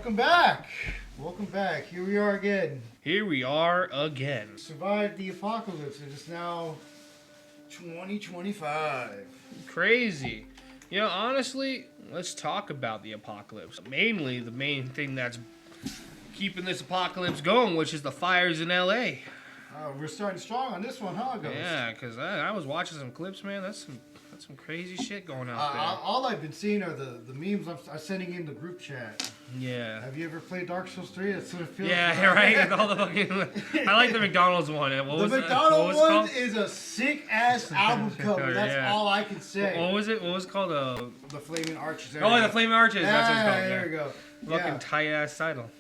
Welcome back. Welcome back. Here we are again. Here we are again. Survived the apocalypse. It is now 2025. Crazy. You know, honestly, let's talk about the apocalypse. Mainly, the main thing that's keeping this apocalypse going, which is the fires in LA. We're starting strong on this one, huh, Ghost? Yeah, because I was watching some clips, man. That's some crazy shit going out there. All I've been seeing are the memes I'm sending in the group chat. Yeah. Have you ever played Dark Souls 3? That's what it feels Yeah, like. right. All the fucking. I like the McDonald's one. The McDonald's one is a sick ass album cover. That's all I can say. What was it? What was it called? The Flaming Arches. Oh, the Flaming Arches. That's what it's called. There we go. Fucking tight ass title.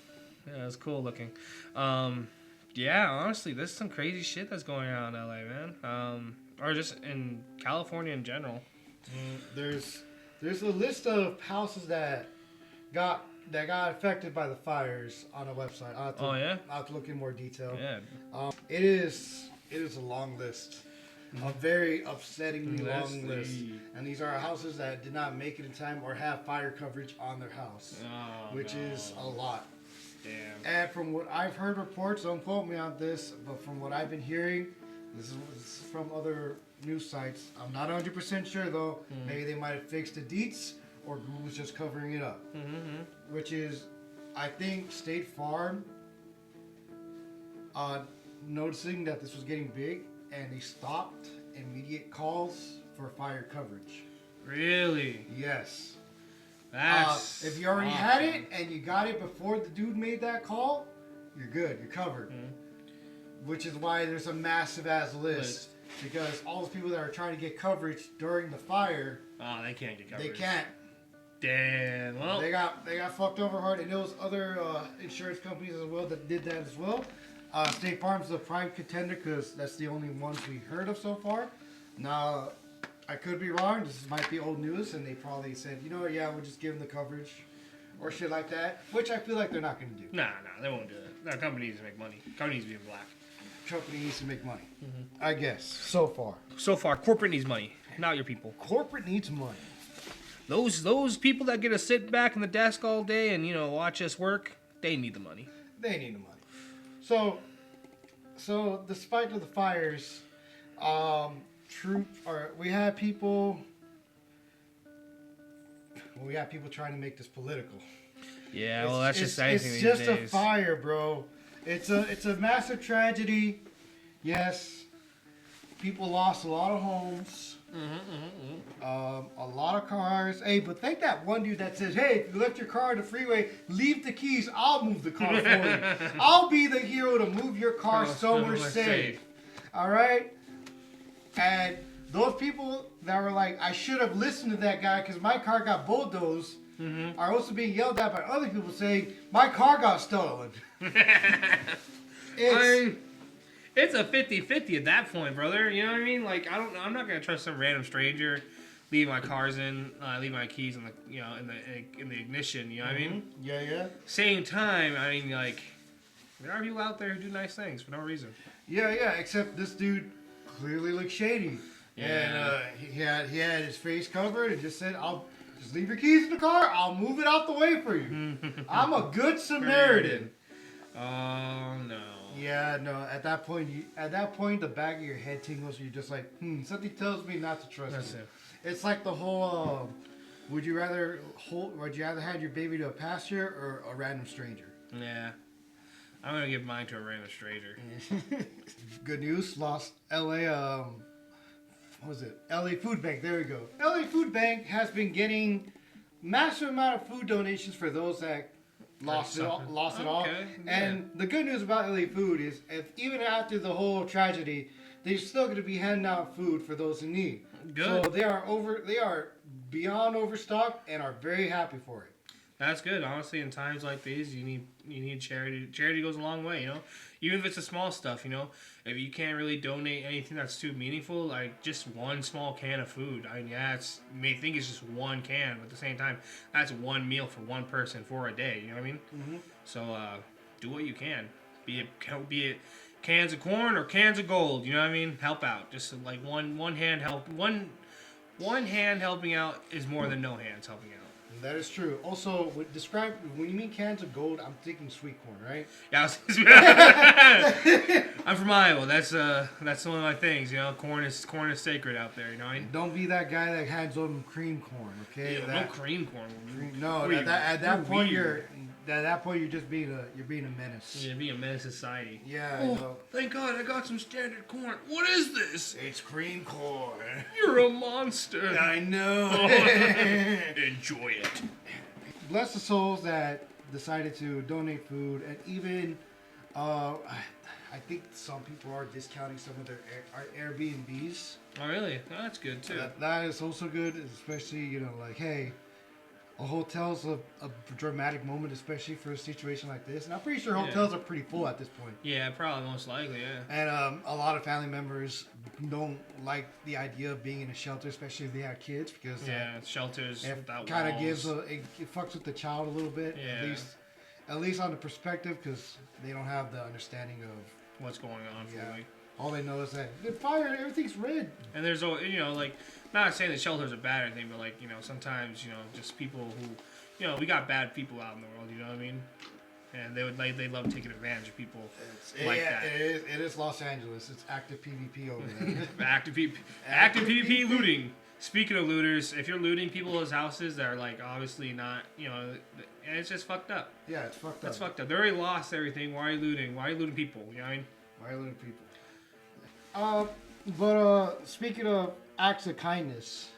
Yeah, it's cool looking. Yeah, honestly, there's some crazy shit that's going on in LA, man. Or just in California in general. There's a list of houses that got affected by the fires on a website. I'll have to look in more detail. Yeah. It is a long list. A very upsettingly long list. And these are houses that did not make it in time or have fire coverage on their house, which is a lot. Damn. And from what I've heard reports, don't quote me on this, but from what I've been hearing, this is from other news sites. I'm not 100% sure though. Maybe they might have fixed the deets or Google was just covering it up. Which is, I think State Farm noticing that this was getting big and they stopped immediate calls for fire coverage. Really? Yes. That's if you already had it and you got it before the dude made that call, you're good. You're covered. Which is why there's a massive ass list. Because all those people that are trying to get coverage during the fire, they can't get coverage. They can't. Damn. Well, they got fucked over hard, and there was other insurance companies as well that did that as well. State Farm's the prime contender because that's the only ones we heard of so far. Now, I could be wrong. This might be old news, and they probably said, you know what, yeah, we'll just give them the coverage or shit like that, which I feel like they're not going to do. Nah, they won't do it. That company needs to make money. Company needs to be black. Company needs to make money. I guess. So far, corporate needs money, not your people. Corporate needs money. Those people that get to sit back in the desk all day and watch us work, they need the money. They need the money. So despite of the fires, we had people trying to make this political. Yeah, well, that's just anything these these days. It's just a fire, bro. It's a massive tragedy. Yes, people lost a lot of homes. A lot of cars. Hey, but thank that one dude that says, hey, if you left your car on the freeway, leave the keys. I'll move the car for you. I'll be the hero to move your car somewhere safe. All right? And those people that were like, I should have listened to that guy because my car got bulldozed, are also being yelled at by other people saying, my car got stolen. It's a 50-50 at that point, brother. You know what I mean? Like, I'm not gonna trust some random stranger, leave my cars in, leave my keys in the ignition. You know what I mean? Yeah. Same time, I mean, like, there are people out there who do nice things for no reason. Yeah. Except this dude clearly looked shady. Yeah. And he had his face covered and just said, "I'll just leave your keys in the car. I'll move it out the way for you. I'm a good Samaritan." Oh no. Yeah, no. At that point, the back of your head tingles. You're just like, something tells me not to trust you. It's like the whole, would you rather hand your baby to a pastor or a random stranger? Yeah, I'm gonna give mine to a random stranger. Good news, lost LA. What was it? LA Food Bank. There we go. LA Food Bank has been getting massive amount of food donations for those that lost it all. Yeah. And the good news about LA Food is, even after the whole tragedy, they're still going to be handing out food for those in need. Good. So they are beyond overstocked and are very happy for it. That's good. Honestly, in times like these, you need charity. Charity goes a long way, Even if it's the small stuff, If you can't really donate anything that's too meaningful, like just one small can of food. I mean, you may think it's just one can, but at the same time, that's one meal for one person for a day. You know what I mean? So do what you can. Be it cans of corn or cans of gold. You know what I mean? Help out. Just like one hand helping out is more than no hands helping out. That is true. Also, describe when you mean cans of gold, I'm thinking sweet corn, right? Yeah, I'm from Iowa. That's one of my things. You know, corn is sacred out there. You know. Don't be that guy that hands them cream corn, okay? Yeah, no cream corn. No, at that point you're just being a menace. Yeah, being a menace to society. Yeah. Oh, thank God I got some standard corn. What is this? It's cream corn. You're a monster. I know. Enjoy it. Bless the souls that decided to donate food, and even I think some people are discounting some of their Airbnbs. Oh, really? Oh, that's good too. That is also good, especially like, hey, a hotel's a dramatic moment, especially for a situation like this. And I'm pretty sure hotels are pretty full at this point. Yeah, probably, most likely, yeah. And a lot of family members don't like the idea of being in a shelter, especially if they have kids, because shelters without kind of walls. it fucks with the child a little bit. Yeah. At least on the perspective, because they don't have the understanding of what's going on. Yeah. All they know is that the fire, everything's red. And there's, like, not saying that shelters are bad or anything, but, like, sometimes, just people who, we got bad people out in the world, you know what I mean? And they love taking advantage of people that. It is Los Angeles. It's active PvP over there. active PvP looting. Speaking of looters, if you're looting people's houses that are, like, obviously not, it's just fucked up. Yeah, it's fucked up. That's fucked up. They already lost everything. Why are you looting? Why are you looting people? You know what I mean? Why are you looting people? But speaking of acts of kindness,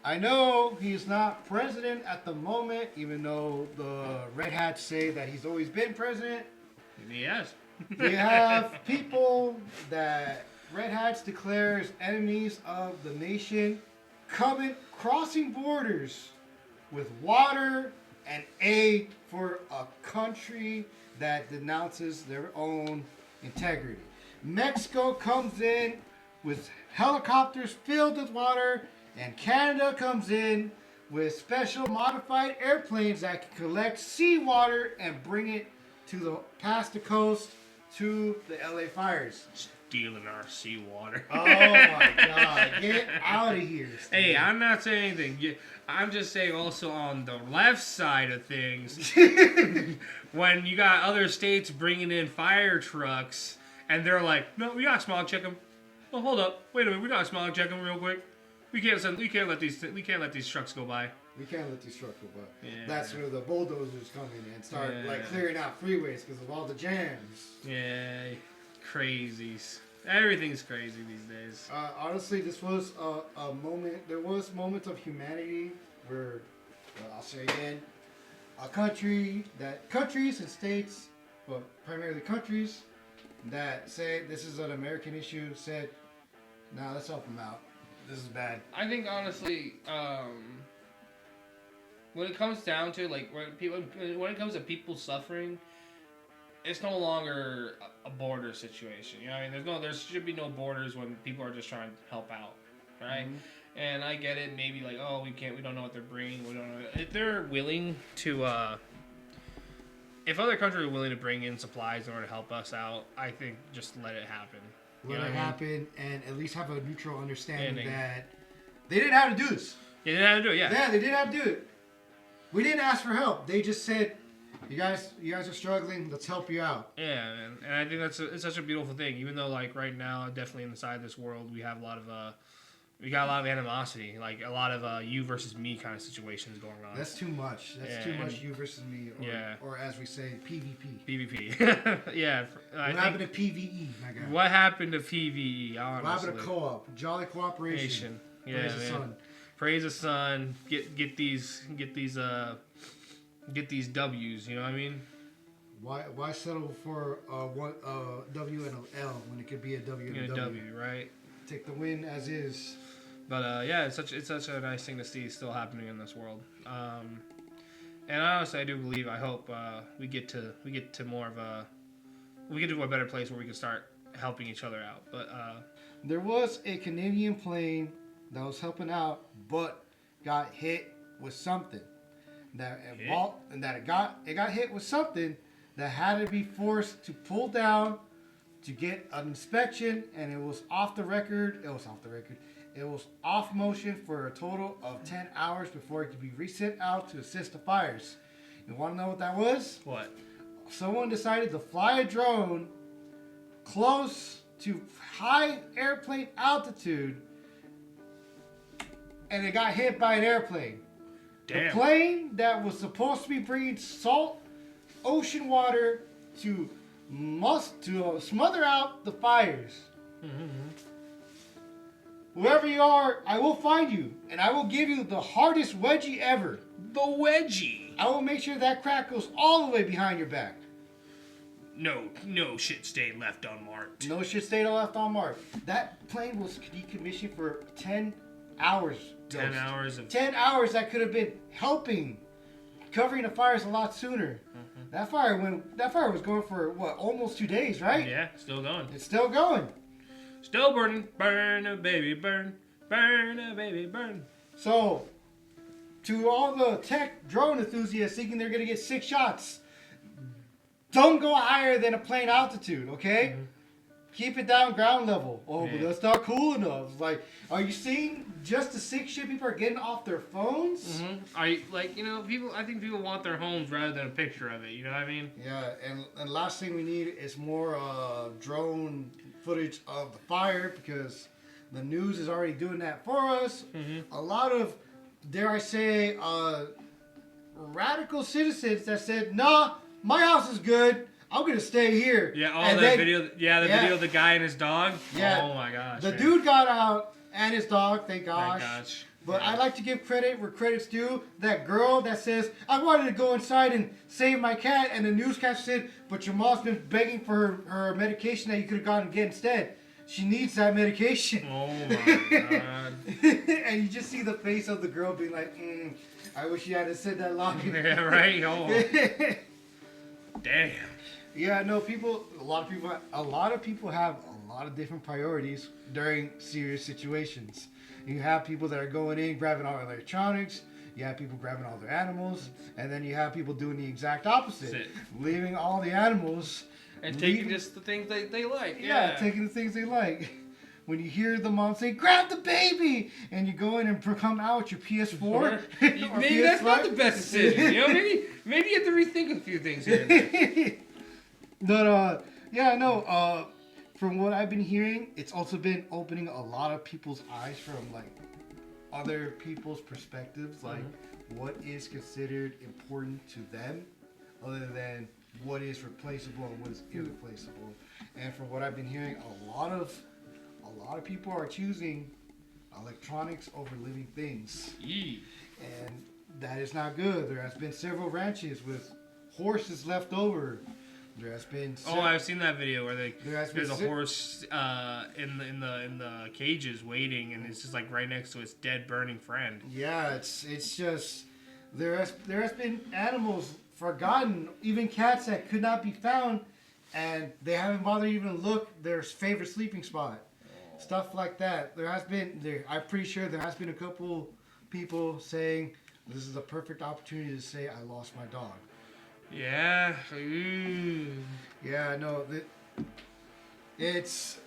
I know he's not president at the moment, even though the Red Hats say that he's always been president. Yes. We have people that Red Hats declares enemies of the nation crossing borders with water and aid for a country that denounces their own integrity. Mexico comes in with helicopters filled with water, and Canada comes in with special modified airplanes that can collect seawater and bring it past the coast to the LA fires. Stealing our seawater. Oh my God! Get out of here, Steve. Hey, I'm not saying anything. I'm just saying also on the left side of things, when you got other states bringing in fire trucks, and they're like, "No, we gotta smog check them." Well, hold up, wait a minute, we gotta smog check them real quick. We can't let these trucks go by. We can't let these trucks go by. Yeah. That's where the bulldozers come in and start clearing out freeways because of all the jams. Yeah, crazies. Everything's crazy these days. Honestly, this was a moment. There was moments of humanity where, I'll say again, countries and states, but primarily countries that say this is an American issue, said, "Nah, let's help them out. This is bad." I think honestly, when it comes down to when it comes to people suffering, it's no longer a border situation. You know what I mean? There should be no borders when people are just trying to help out, right? Mm-hmm. And I get it. Maybe like, oh, we don't know what they're bringing. We don't know if they're willing to. If other countries are willing to bring in supplies in order to help us out, I think just let it happen. Let it happen, and at least have a neutral understanding that they didn't have to do this. They didn't have to do it. Yeah, they didn't have to do it. We didn't ask for help. They just said, You guys are struggling. Let's help you out. Yeah, and I think it's such a beautiful thing. Even though, like, right now, definitely inside this world, we have a lot of animosity, like a lot of you versus me kind of situations going on. That's too much. That's too much you versus me, or as we say, PvP. PvP. Yeah. What happened to PvE, my guy? What happened to PvE? Honestly. What happened to co-op? Jolly cooperation. Yeah, praise the sun. Praise the sun. Get these W's. You know what I mean? Why settle for one W and an L when it could be a W and a W? Right? Take the win as is. But yeah, it's such a nice thing to see still happening in this world. And honestly, I do believe, I hope we get to a better place where we can start helping each other out. But there was a Canadian plane that was helping out, but got hit with something it got hit with something that had to be forced to pull down to get an inspection, and it was off the record. It was off motion for a total of 10 hours before it could be resent out to assist the fires. You want to know what that was? What? Someone decided to fly a drone close to high airplane altitude, and it got hit by an airplane. Damn. The plane that was supposed to be bringing salt ocean water to smother out the fires. Whoever you are, I will find you, and I will give you the hardest wedgie ever. The wedgie. I will make sure that crack goes all the way behind your back. No shit stayed left unmarked. No shit stayed left unmarked. That plane was decommissioned for 10 hours. 10 hours of... 10 hours that could have been helping, covering the fires a lot sooner. That fire was going for, what, almost 2 days, right? Yeah, still going. It's still going. Still burning. Burn, a baby, burn. Burn, a baby, burn. So, to all the tech drone enthusiasts thinking they're going to get 6 shots, don't go higher than a plane altitude, okay? Keep it down ground level. Oh, but that's not cool enough. Like, are you seeing just the sick shit people are getting off their phones? People. I think people want their homes rather than a picture of it. You know what I mean? Yeah, and last thing we need is more drone footage of the fire, because the news is already doing that for us. A lot of, dare I say, radical citizens that said, nah, my house is good. I'm going to stay here. Yeah, video. Yeah, the video of the guy and his dog. Yeah. Oh my gosh. The dude got out and his dog, thank gosh. Thank gosh. But I'd like to give credit where credit's due. That girl that says, I wanted to go inside and save my cat, and the newscaster said, but your mom's been begging for her medication that you could have gone and get instead. She needs that medication. Oh my god. And you just see the face of the girl being like, I wish you hadn't said that long. Yeah, right? Oh. Damn. Yeah, no, a lot of people have a lot of different priorities during serious situations. You have people that are going in, grabbing all their electronics. You have people grabbing all their animals. And then you have people doing the exact opposite. Leaving all the animals. And taking just the things they like. Yeah, taking the things they like. When you hear the mom say, grab the baby! And you go in and come out with your PS4. Maybe that's not the best decision. You know, maybe you have to rethink a few things here. But, from what I've been hearing, it's also been opening a lot of people's eyes from, like, other people's perspectives. Like, what is considered important to them, other than what is replaceable and what is irreplaceable. And from what I've been hearing, a lot of people are choosing electronics over living things. And that is not good. There has been several ranches with horses left over. There has been. I've seen that video where there's a horse in the cages waiting, and it's just like right next to its dead burning friend. Yeah, it's just there has been animals forgotten, even cats that could not be found, and they haven't bothered even to look their favorite sleeping spot. Stuff like that. I'm pretty sure there has been a couple people saying this is a perfect opportunity to say I lost my dog. Yeah. Yeah, no. It's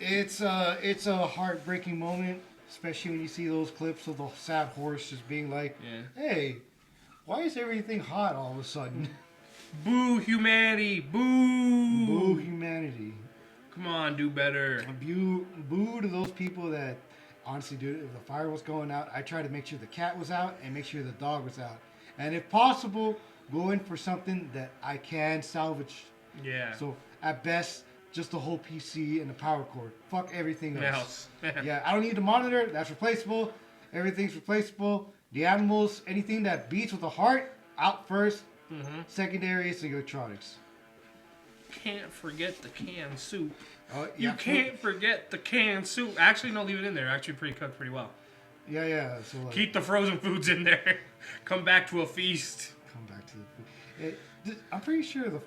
a heartbreaking moment, especially when you see those clips of the sad horse just being like, hey, why is everything hot all of a sudden? Boo humanity. Boo. Boo humanity. Come on, do better. Boo to those people that honestly do. If the fire was going out, I try to make sure the cat was out and make sure the dog was out. And if possible, go in for something that I can salvage. Yeah. So at best, just the whole PC and the power cord. Fuck everything else. Yeah, I don't need the monitor. That's replaceable. Everything's replaceable. The animals, anything that beats with a heart, out first. Secondary is the electronics. Can't forget the canned soup. You can't forget the canned soup. Actually, no, leave it in there. Actually, cooked pretty well. Yeah. So keep the frozen foods in there. Come back to a feast. Come back to the food. I'm pretty sure the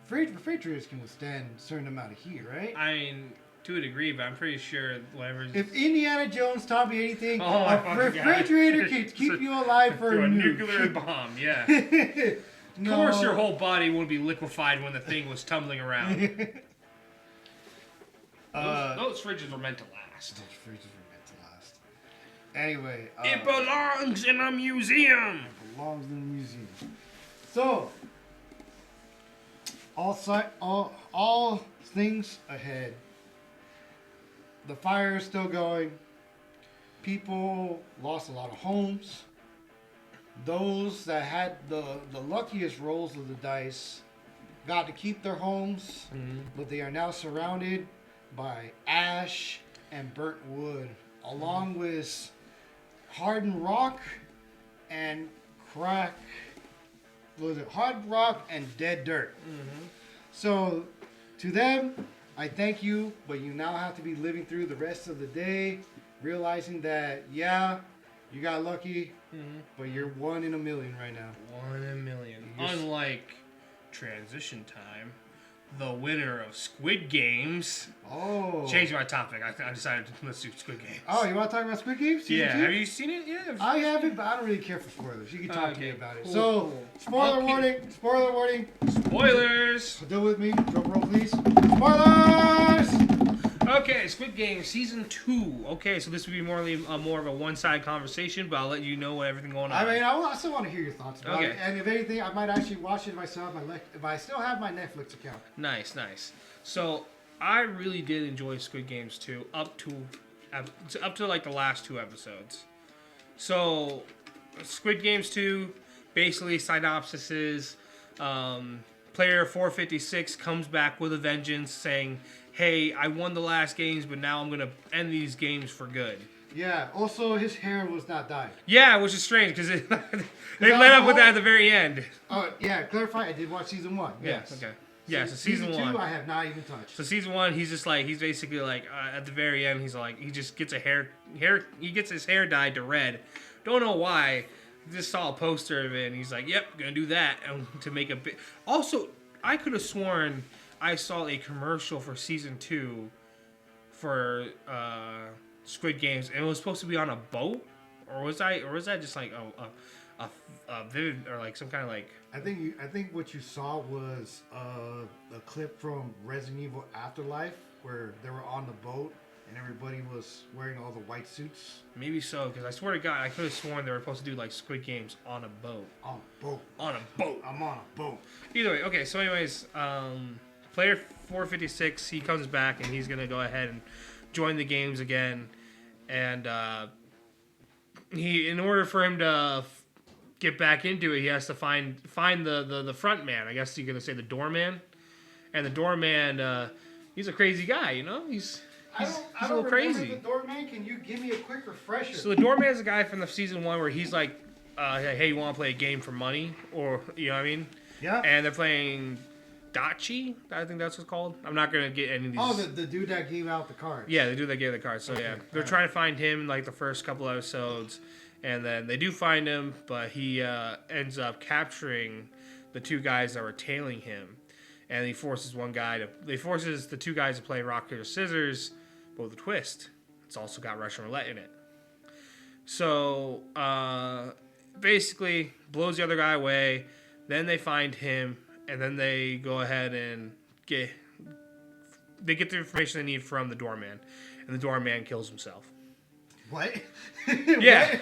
refrigerators can withstand a certain amount of heat, right? I mean, to a degree, but I'm pretty sure whatever's... If Indiana Jones taught me anything, a refrigerator can keep you alive for a nuclear bomb. Yeah. No. Of course, your whole body wouldn't be liquefied when the thing was tumbling around. Those fridges were meant to last. Those fridges were meant to last. Anyway. It belongs in a museum. It belongs in the museum. So, all things ahead. The fire is still going. People lost a lot of homes. Those that had the luckiest rolls of the dice got to keep their homes, but they are now surrounded by ash and burnt wood, along with hardened rock and crack. Was it hard rock and dead dirt? So, to them, I thank you, but you now have to be living through the rest of the day, realizing that, yeah, you got lucky, but you're 1 in a million right now. 1 in a million. Unlike Transition Time, the winner of Squid Games. Oh. Change my topic. I decided to let's do Squid Games. Oh, you want to talk about Squid Games? Yeah. Have you seen it? Yeah. I haven't, but I don't really care for spoilers. You can talk to me about it. Cool, So, cool. spoiler warning. Spoiler warning. Spoilers. Deal with me. Drum roll, please. Spoilers! Okay, Squid Game Season 2. Okay, so this would be more of a one-sided conversation, but I'll let you know what everything going on. I mean, I still want to hear your thoughts about it. Okay. And if anything, I might actually watch it myself if I still have my Netflix account. Nice. So, I really did enjoy Squid Games 2 up to like the last 2 episodes. So, Squid Games 2, basically synopsis is, player 456 comes back with a vengeance saying, hey, I won the last games, but now I'm going to end these games for good. Yeah, also his hair was not dyed. Yeah, which is strange because they led up with that at the very end. Oh, yeah, clarify, I did watch season 1. Yes. Yes. Okay. Yeah, so season 1. 2, I have not even touched. So season 1, he's basically like, at the very end, he's like, he just gets he gets his hair dyed to red. Don't know why. Just saw a poster of it, and he's like, yep, gonna do that to make a bit. Also, I could have sworn I saw a commercial for season 2 for Squid Games, and it was supposed to be on a boat, or was that just like a vivid or like some kind of like? I think what you saw was a clip from Resident Evil Afterlife where they were on the boat and everybody was wearing all the white suits. Maybe so, because I swear to God, I could have sworn they were supposed to do like Squid Games on a boat. On a boat. On a boat. I'm on a boat. Either way, okay. So, anyways, player 456, he comes back and he's gonna go ahead and join the games again, and in order for him to get back into it, he has to find the front man. I guess you're gonna say the doorman, and the doorman, he's a crazy guy, you know. He's a little crazy. The doorman, can you give me a quick refresher? So the doorman is a guy from the season 1 where he's like, hey, you want to play a game for money, or you know what I mean? Yeah. And they're playing Dachi, I think that's what's called. I'm not gonna get any of these. Oh, the dude that gave out the cards. Yeah, the dude that gave the cards. So okay. yeah, they're trying to find him like the first couple episodes, and then they do find him, but he ends up capturing the 2 guys that were tailing him, and he forces the 2 guys to play rock paper scissors, but with a twist. It's also got Russian roulette in it. So basically blows the other guy away. Then they find him. And then they go ahead and get the information they need from the doorman, and the doorman kills himself. What? Yeah,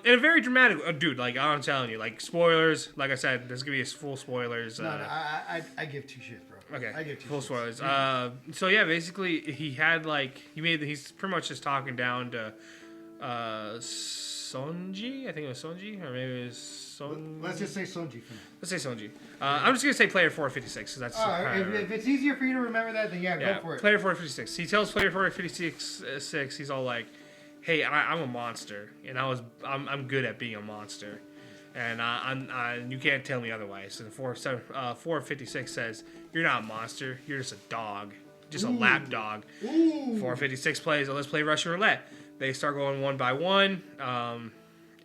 in a very dramatic, dude. Like I'm telling you, like spoilers. Like I said, there's gonna be full spoilers. No, I give 2 shits, bro. Okay, I give 2 full shits. spoilers. So yeah, basically he's pretty much just talking down to Sonji. I think it was Sonji, or maybe it was Son. Let's just say Sonji for now. Let's say Sonji. I'm just gonna say player 456 because that's. If it's easier for you to remember that, then go for it. Player 456. He tells player 456, he's all like, "Hey, I'm a monster, and I'm good at being a monster, and you can't tell me otherwise." And 456 says, "You're not a monster. You're just a dog, just a lap dog." Ooh. 456 plays. Let's play Russian roulette. They start going one by one.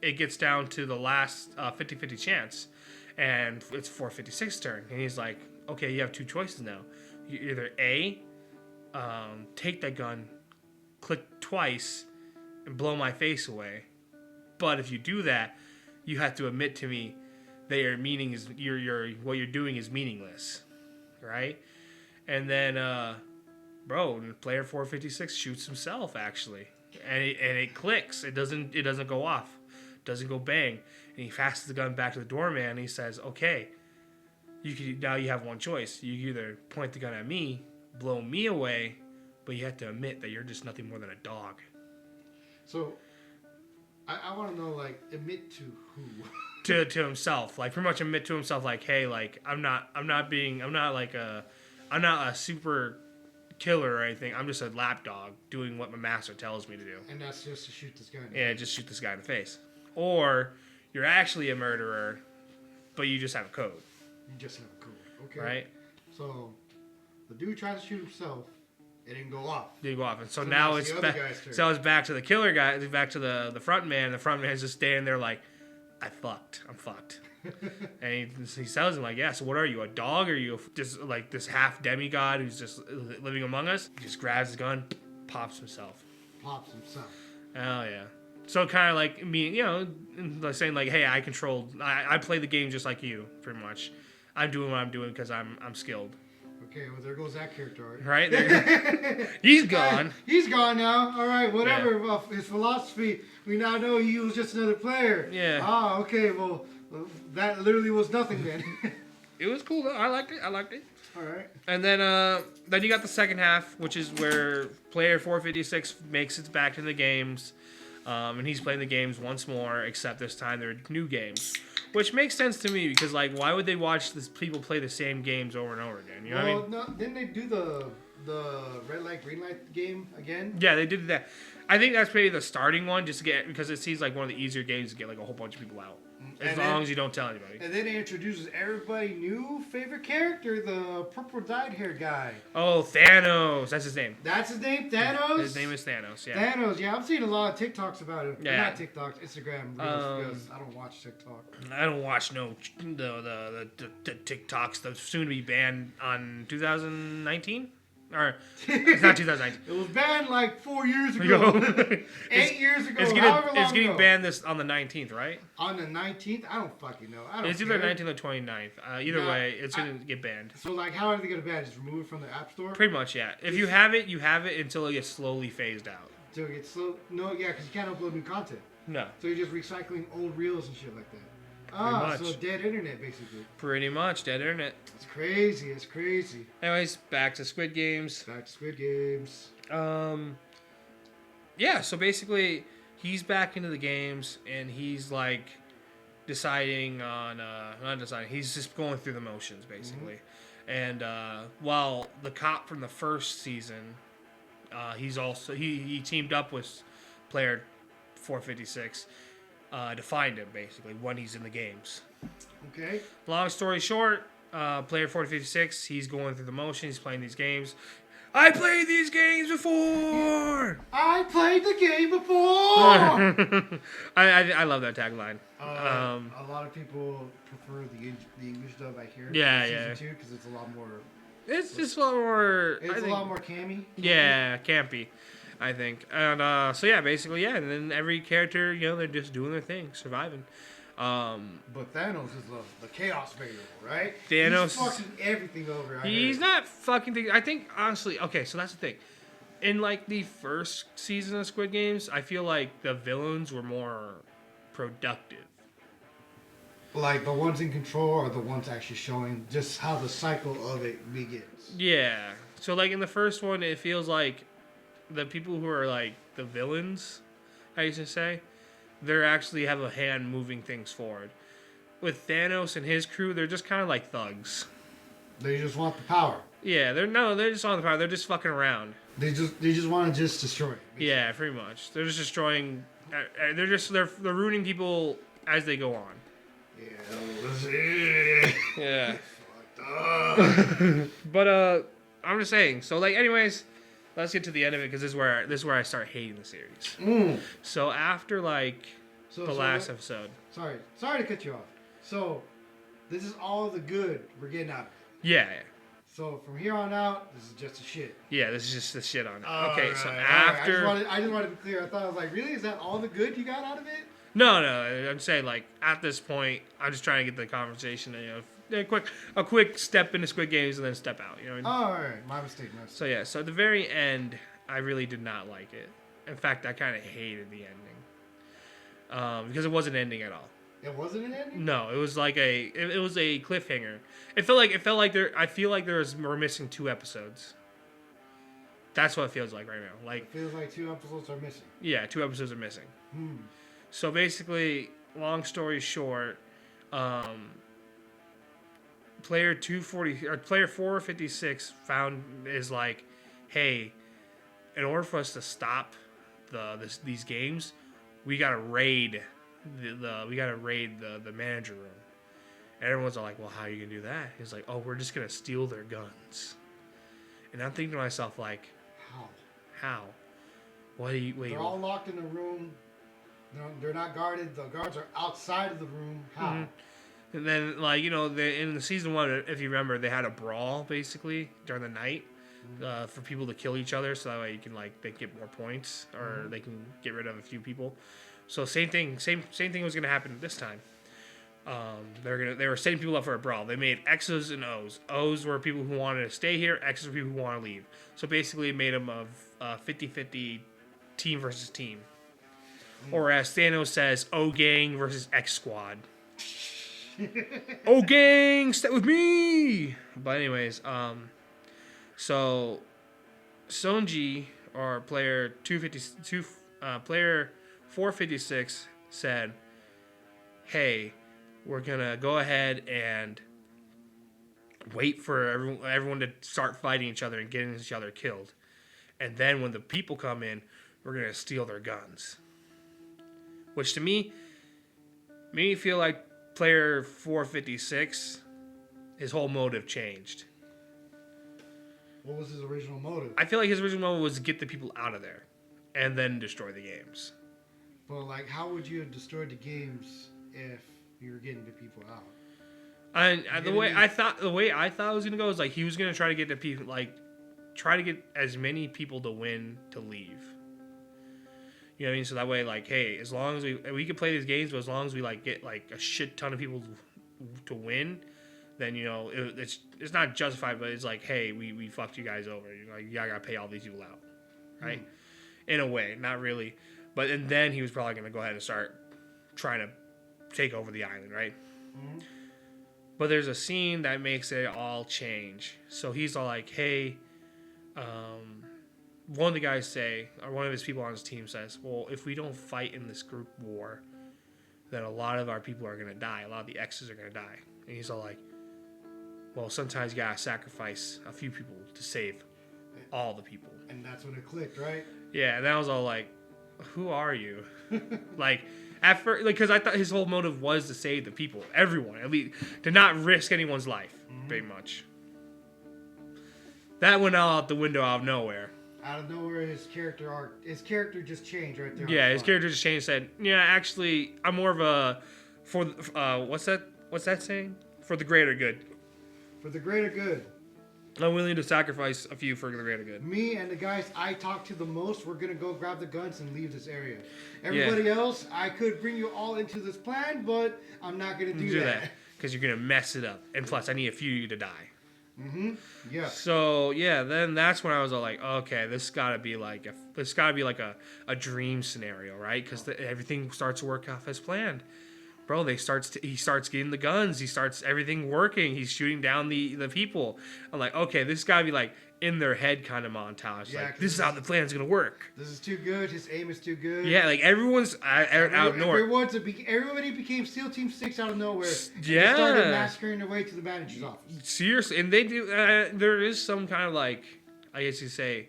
It gets down to the last 50-50 chance, and it's 456's turn. And he's like, okay, you have 2 choices now. You either A, take that gun, click twice, and blow my face away. But if you do that, you have to admit to me that what you're doing is meaningless, right? And then, player 456 shoots himself, actually. and it clicks. It doesn't go off, doesn't go bang. And he passes the gun back to the doorman. And he says, "Okay, now you have one choice. You can either point the gun at me, blow me away, but you have to admit that you're just nothing more than a dog." So, I want to know, like, admit to who? to himself, like pretty much admit to himself, like, hey, like I'm not a super killer or anything. I'm just a lapdog doing what my master tells me to do. And that's just to shoot this guy in the Yeah, face. just shoot this guy in the face. Or you're actually a murderer, but you just have a code. You just have a code. Okay. Right? So, the dude tried to shoot himself. It didn't go off. Didn't go off. And so So now now it's it's the back. other guy's turn. So it's back to the killer guy, back to the front man. The front man's just standing there like, I'm fucked. And he tells him, like, yeah, so what are you, a dog? Or are you just like this half demigod who's just living among us? He just grabs his gun, pops himself. Pops himself. Oh, yeah. So kind of like me, you know, like saying like, hey, I play the game just like you, pretty much. I'm doing what I'm doing because I'm skilled. Okay, well, there goes that character. Right? He's gone. He's gone now. All right, whatever. Yeah. Well, his philosophy, we now know he was just another player. Yeah. Ah, okay, well, that literally was nothing then. It was cool, though. I liked it. All right. And then you got the second half, which is where player 456 makes it back to the games. And he's playing the games once more, except this time they're new games. Which makes sense to me, because, like, why would they watch people play the same games over and over again? You know what I mean? No, didn't they do the red light, green light game again? Yeah, they did that. I think that's maybe the starting one, just to get, because it seems like one of the easier games to get, like, a whole bunch of people out. As long as you don't tell anybody. And then it introduces everybody new favorite character, the purple dyed hair guy. Oh, Thanos. That's his name. That's his name? Thanos? His name is Thanos, yeah. Thanos, yeah. I've seen a lot of TikToks about it. Yeah. Not TikToks, Instagram Reels, because I don't watch TikTok. I don't watch the TikToks that soon to be banned on 2019. Or it's not 2019. It was banned like 4 years ago. 8 years ago. It's getting banned this on the 19th, right? On the 19th? I don't fucking know. It's either 19th or 29th. Either way, it's going to get banned. So, like, how are they going to ban it? Just remove it from the App Store? Pretty much, yeah. If you have it, you have it until it gets slowly phased out. Until it gets slow? No, yeah, because you can't upload new content. No. So you're just recycling old reels and shit like that. Much. So dead internet, basically. Pretty much, dead internet. It's crazy. It's crazy. Anyways, back to Squid Games. Back to Squid Games. Yeah, so basically, he's back into the games, and he's, like, deciding on, not deciding, he's just going through the motions, basically. Mm-hmm. And while the cop from the first season, he's also, he teamed up with player 456, to find him, basically, when he's in the games. Okay. Long story short, player 456, he's going through the motions, he's playing these games. I played these games before! I played the game before! I love that tagline. A lot of people prefer the English dub, I hear. Yeah. Season 2, because it's a lot more... It's just a lot more... It's a lot more cammy. Yeah, campy. I think. And so yeah, basically, yeah. And then every character, you know, they're just doing their thing, surviving. But Thanos is the chaos variable, right? Thanos, he's fucking everything over. He's not fucking things. I think honestly, okay, so that's the thing. In like the first season of Squid Games, I feel like the villains were more productive. Like the ones in control are the ones actually showing just how the cycle of it begins. Yeah. So like in the first one, it feels like the people who are like the villains, I used to say, they actually have a hand moving things forward. With Thanos and his crew, they're just kind of like thugs. They just want the power. Yeah, they're just on the power. They're just fucking around. They just want to just destroy it. Basically. Yeah, pretty much. They're just destroying. They're ruining people as they go on. Yeah. But I'm just saying. So like, anyways. Let's get to the end of it because this is where I start hating the series. So after like the last episode. Sorry to cut you off. So this is all the good we're getting out of it. Yeah. So from here on out, this is just a shit. Yeah, this is just the shit on it. Okay, right, so after I just wanted to be clear. I thought I was like, really? Is that all the good you got out of it? No. I'm saying like at this point, I'm just trying to get the conversation. You know. A quick step into Squid Games and then step out. You know what I mean? Oh, all right. My mistake. So yeah. So at the very end, I really did not like it. In fact, I kind of hated the ending because it wasn't ending at all. It wasn't an ending? No, it was like it was a cliffhanger. It felt like I feel like we're missing 2 episodes. That's what it feels like right now. Like it feels like 2 episodes are missing. Yeah, 2 episodes are missing. So basically, long story short, player 240 or player 456 is like, hey, in order for us to stop these games, we gotta raid the manager room. And everyone's all like, well, how are you gonna do that? He's like, oh, we're just gonna steal their guns. And I'm thinking to myself like, how? What do you wait? They're all locked in a room. They're not guarded. The guards are outside of the room. How? Mm-hmm. And then, like, you know, in the season 1, if you remember, they had a brawl basically during the night for people to kill each other, so that way you can they get more points or they can get rid of a few people. So same thing was gonna happen this time. They were setting people up for a brawl. They made X's and O's. O's were people who wanted to stay here. X's were people who want to leave. So basically, it made them of 50-50 team versus team. Or as Thanos says, O gang versus X squad. O gang, stay with me. But anyways, so Sonji, or player 252, player 456 said, "Hey, we're gonna go ahead and wait for everyone to start fighting each other and getting each other killed. And then when the people come in, we're gonna steal their guns." Which to me made me feel like player 456, his whole motive changed. What was his original motive? I feel like his original motive was to get the people out of there and then destroy the games. Well, how would you have destroyed the games if you were getting the people out? And the way I thought it was gonna go is he was gonna try to get the people, try to get as many people to win to leave. You know what I mean? So that way, hey, as long as we can play these games, but as long as we get a shit ton of people to win, then it's not justified, but it's hey, we fucked you guys over. You gotta pay all these people out, right? In a way, not really, but and then he was probably gonna go ahead and start trying to take over the island, right? Mm-hmm. But there's a scene that makes it all change. So he's all like, hey, one of the guys or one of his people on his team says, well, if we don't fight in this group war, then a lot of our people are going to die. A lot of the X's are going to die. And he's all like, well, sometimes you got to sacrifice a few people to save all the people. And that's when it clicked, right? Yeah, and I was all like, who are you? At first, because I thought his whole motive was to save the people, everyone, at least, to not risk anyone's life, pretty much. That went out the window out of nowhere. Out of nowhere, his character just changed right there. Yeah, his character just changed. Said, yeah, actually, I'm more of a what's that saying? For the greater good. For the greater good. I'm willing to sacrifice a few for the greater good. Me and the guys I talk to the most, we're going to go grab the guns and leave this area. Everybody else, I could bring you all into this plan, but I'm not going to do that. Because you're going to mess it up. And plus, I need a few of you to die. Mm-hmm. Yeah. So, yeah, then that's when I was all like, okay, this got to be a dream scenario, right? Because everything starts to work off as planned. Bro, he starts getting the guns. He starts everything working. He's shooting down the people. I'm like, okay, this got to be in their head kind of montage. Yeah, this is how the plan's going to work. This is too good. His aim is too good. Yeah, everyone's out of nowhere. Everybody became SEAL Team 6 out of nowhere. Yeah. They started massacring their way to the manager's office. Seriously. And they do, there is some kind of I guess you say,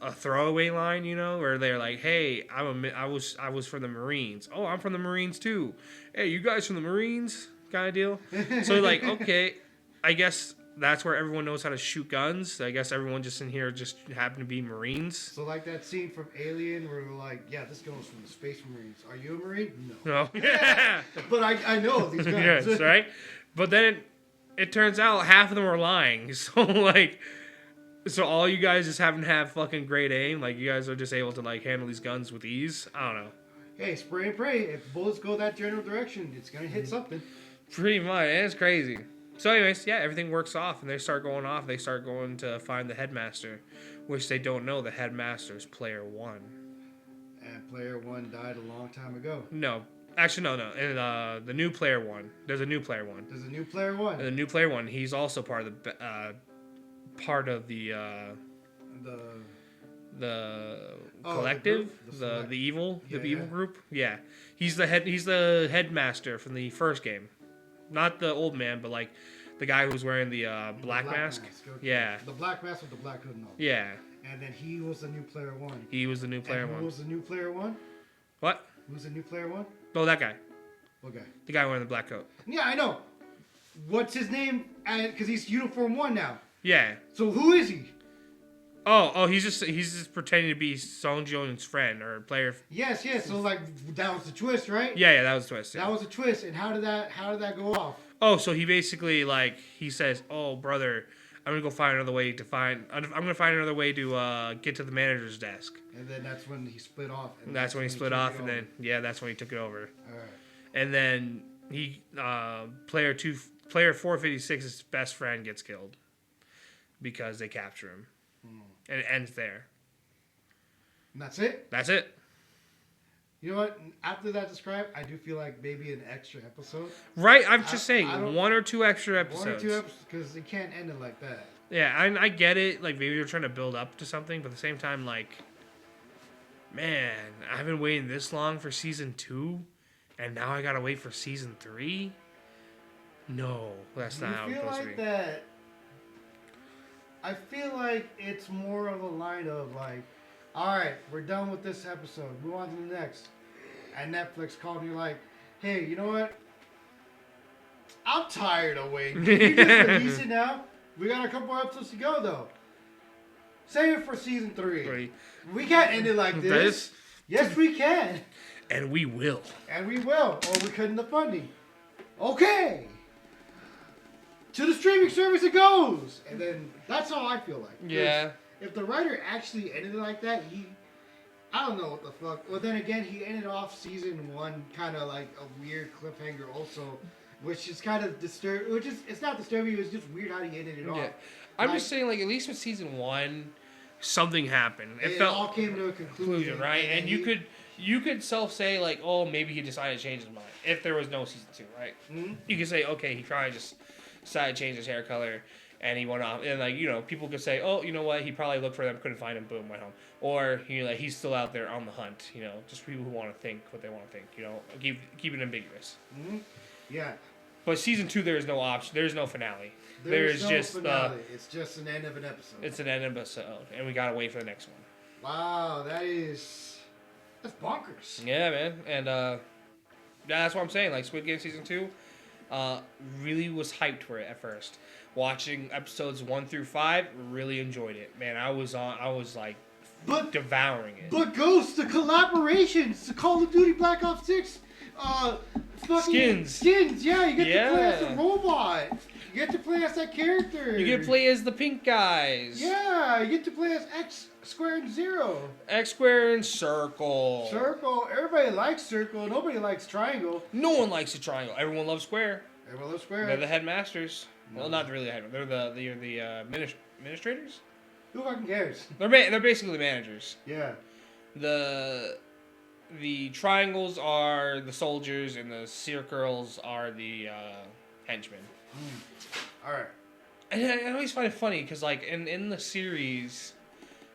a throwaway line, where they're like, hey, I was from the Marines. Oh, I'm from the Marines too. Hey, you guys from the Marines? Kind of deal. So okay, I guess that's where everyone knows how to shoot guns. I guess everyone just in here just happen to be Marines. So that scene from Alien where we're like, yeah, this girl's from the Space Marines. Are you a Marine? No. But I know these guys. Yes, right? But then it turns out half of them are lying. So all you guys just happen to have fucking great aim. You guys are just able to handle these guns with ease. I don't know. Hey, spray and pray. If bullets go that general direction, it's gonna hit something. Pretty much. It's crazy. So anyways, yeah, everything works off, and they start going off. They start going to find the headmaster, which they don't know the headmaster's player 1. And player 1 died a long time ago. No. Actually, no. And the new player 1. There's a new player 1. There's a new player 1. And the new player 1, he's also part of the collective, the evil group. Yeah, he's the headmaster from the first game, not the old man, but like the guy who's wearing the black mask. Okay. Yeah, the black mask with the black hood and all. Yeah, and then he was the new player 1. He was the new player 1. Who was the new player 1? What? Who's the new player 1? Oh, that guy. What guy? The guy wearing the black coat. Yeah, I know. What's his name? Because he's uniform 1 now. Yeah. So who is he? Oh, he's just pretending to be Song Joon's friend or player. Yes. So like that was the twist, right? Yeah, that was the twist. Yeah. That was a twist, and how did that go off? Oh, so he basically he says, "Oh, brother, I'm gonna find another way to get to the manager's desk." And then that's when he split off. And that's when he split off, and then that's when he took it over. All right. And then he player 456's best friend gets killed because they capture him. And it ends there. And that's it? That's it. You know what? After that described, I do feel like maybe an extra episode. Right? I'm just saying, 1 or 2 extra episodes. 1 or 2 episodes, because it can't end it like that. Yeah, I get it. Like, maybe you're trying to build up to something, but at the same time, like, man, I've been waiting this long for season 2, and now I gotta wait for season 3? No, that's not how it's supposed to be. I feel like it's more of a line of like, all right, we're done with this episode. Move on to the next. And Netflix called me like, hey, you know what? I'm tired of waiting. Can you just release it now? We got a couple more episodes to go though. Save it for season 3. We can't end it like this. Yes, we can. And we will. Or we're cutting the funding. Okay. To the streaming service it goes. And then that's how I feel like. Yeah. If the writer actually ended it like that, I don't know what the fuck. Well, then again, he ended off season 1 kind of like a weird cliffhanger also, which is kind of disturbing. It's not disturbing. It was just weird how he ended it off. Yeah. I'm just saying, like, at least with season 1, something happened. It all came to a conclusion, right? And you could self-say, like, oh, maybe he decided to change his mind. If there was no season 2, right? Mm-hmm. You could say, okay, he probably just decided to change his hair color, and he went off. And, like, you know, people could say, oh, you know what? He probably looked for them, couldn't find him, boom, went home. Or, you know, like, he's still out there on the hunt, you know, just people who want to think what they want to think, you know, keep it ambiguous. Mm-hmm. Yeah. But season 2, there is no option. There is no finale. There's no just finale. It's just an end of an episode. It's an end of an episode, and we gotta wait for the next one. Wow, that's bonkers. Yeah, man, and that's what I'm saying. Like Squid Game season 2, really was hyped for it at first. Watching episodes 1 through 5, really enjoyed it. Man, I was like devouring it. But Ghost, the collaborations, the Call of Duty Black Ops 6, skins. Yeah, you get to play as a robot. You get to play as that character. You get to play as the pink guys. Yeah, you get to play as X Square and Zero. X Square and Circle. Everybody likes Circle. Nobody likes Triangle. No one likes a triangle. Everyone loves Square. They're the headmasters. No. Well, not really the headmasters. They're the administrators. Who fucking cares? They're basically the managers. Yeah. The triangles are the soldiers, and the circles are the henchmen. All right. And I always find it funny because, like, in the series,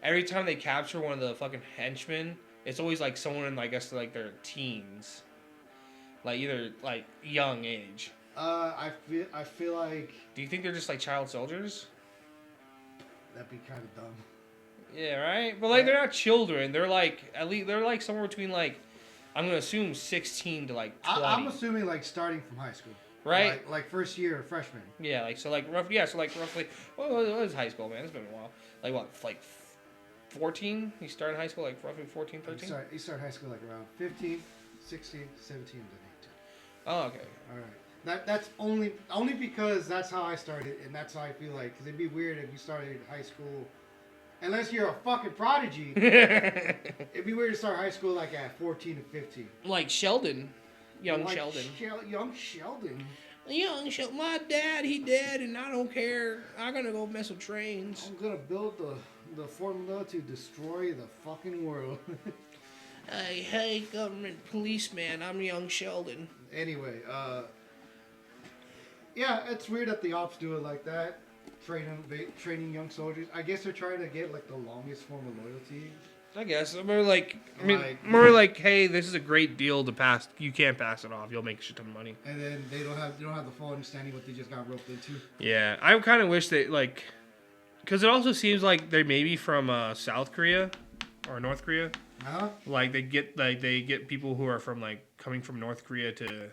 every time they capture one of the fucking henchmen, it's always like someone in, I guess, like their teens, like either like young age. I feel like. Do you think they're just like child soldiers? That'd be kind of dumb. Yeah, right. But like, they're not children. They're like they're like somewhere between like, I'm gonna assume 16 to like 20. I'm assuming like starting from high school. Right. Like first year freshman. Yeah, roughly. What is high school, man? It's been a while. Like what? Like 14? You started high school like roughly 14, 13? You start high school like around 15, 16, 17, then 18. Oh, okay. All right. That's only because that's how I started, and that's how I feel like. Because it'd be weird if you started high school, unless you're a fucking prodigy. It'd be weird to start high school like at 14 to 15. Like Sheldon. Young Young Sheldon. Young Sheldon. My dad, he dead, and I don't care. I'm gonna go mess with trains. I'm gonna build the formula to destroy the fucking world. Hey, government policeman, I'm young Sheldon. Anyway, yeah, it's weird that the ops do it like that, training young soldiers. I guess they're trying to get like the longest form of loyalty. I guess. More like, hey, this is a great deal to pass. You can't pass it off. You'll make a shit ton of money. And then they don't have the full understanding what they just got roped into. Yeah, I kind of wish they like, because it also seems like they may be from South Korea or North Korea. Huh? Like they get people who are from like coming from North Korea to,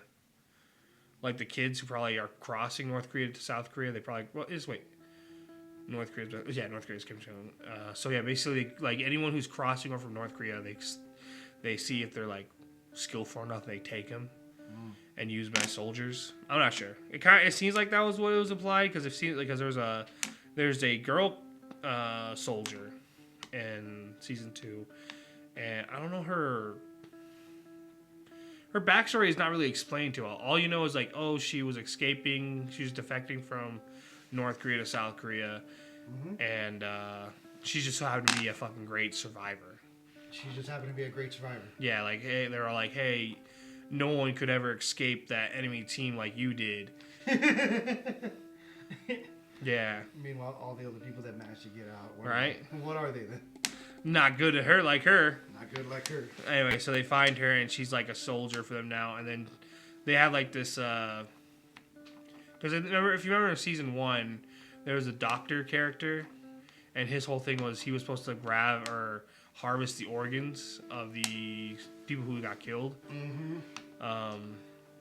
like the kids who probably are crossing North Korea to South Korea. They probably North Korea's Kim Jong. So yeah, basically like anyone who's crossing over from North Korea, they see if they're like skillful enough, they take them and use them as soldiers. I'm not sure. It seems like that was what it was applied because there's a girl soldier in season 2. And I don't know her backstory is not really explained to us. All you know is like, oh, she was escaping. She was defecting from North Korea to South Korea. And she just happened to be a fucking great survivor. She just happened to be a great survivor. Yeah, like, hey, they're all like, hey, no one could ever escape that enemy team like you did. Yeah. Meanwhile, all the other people that managed to get out. What are they then? Not good at her like her. Not good like her. Anyway, so they find her and she's like a soldier for them now. And then they have like this. Because if you remember in season 1, there was a doctor character, and his whole thing was he was supposed to grab or harvest the organs of the people who got killed. But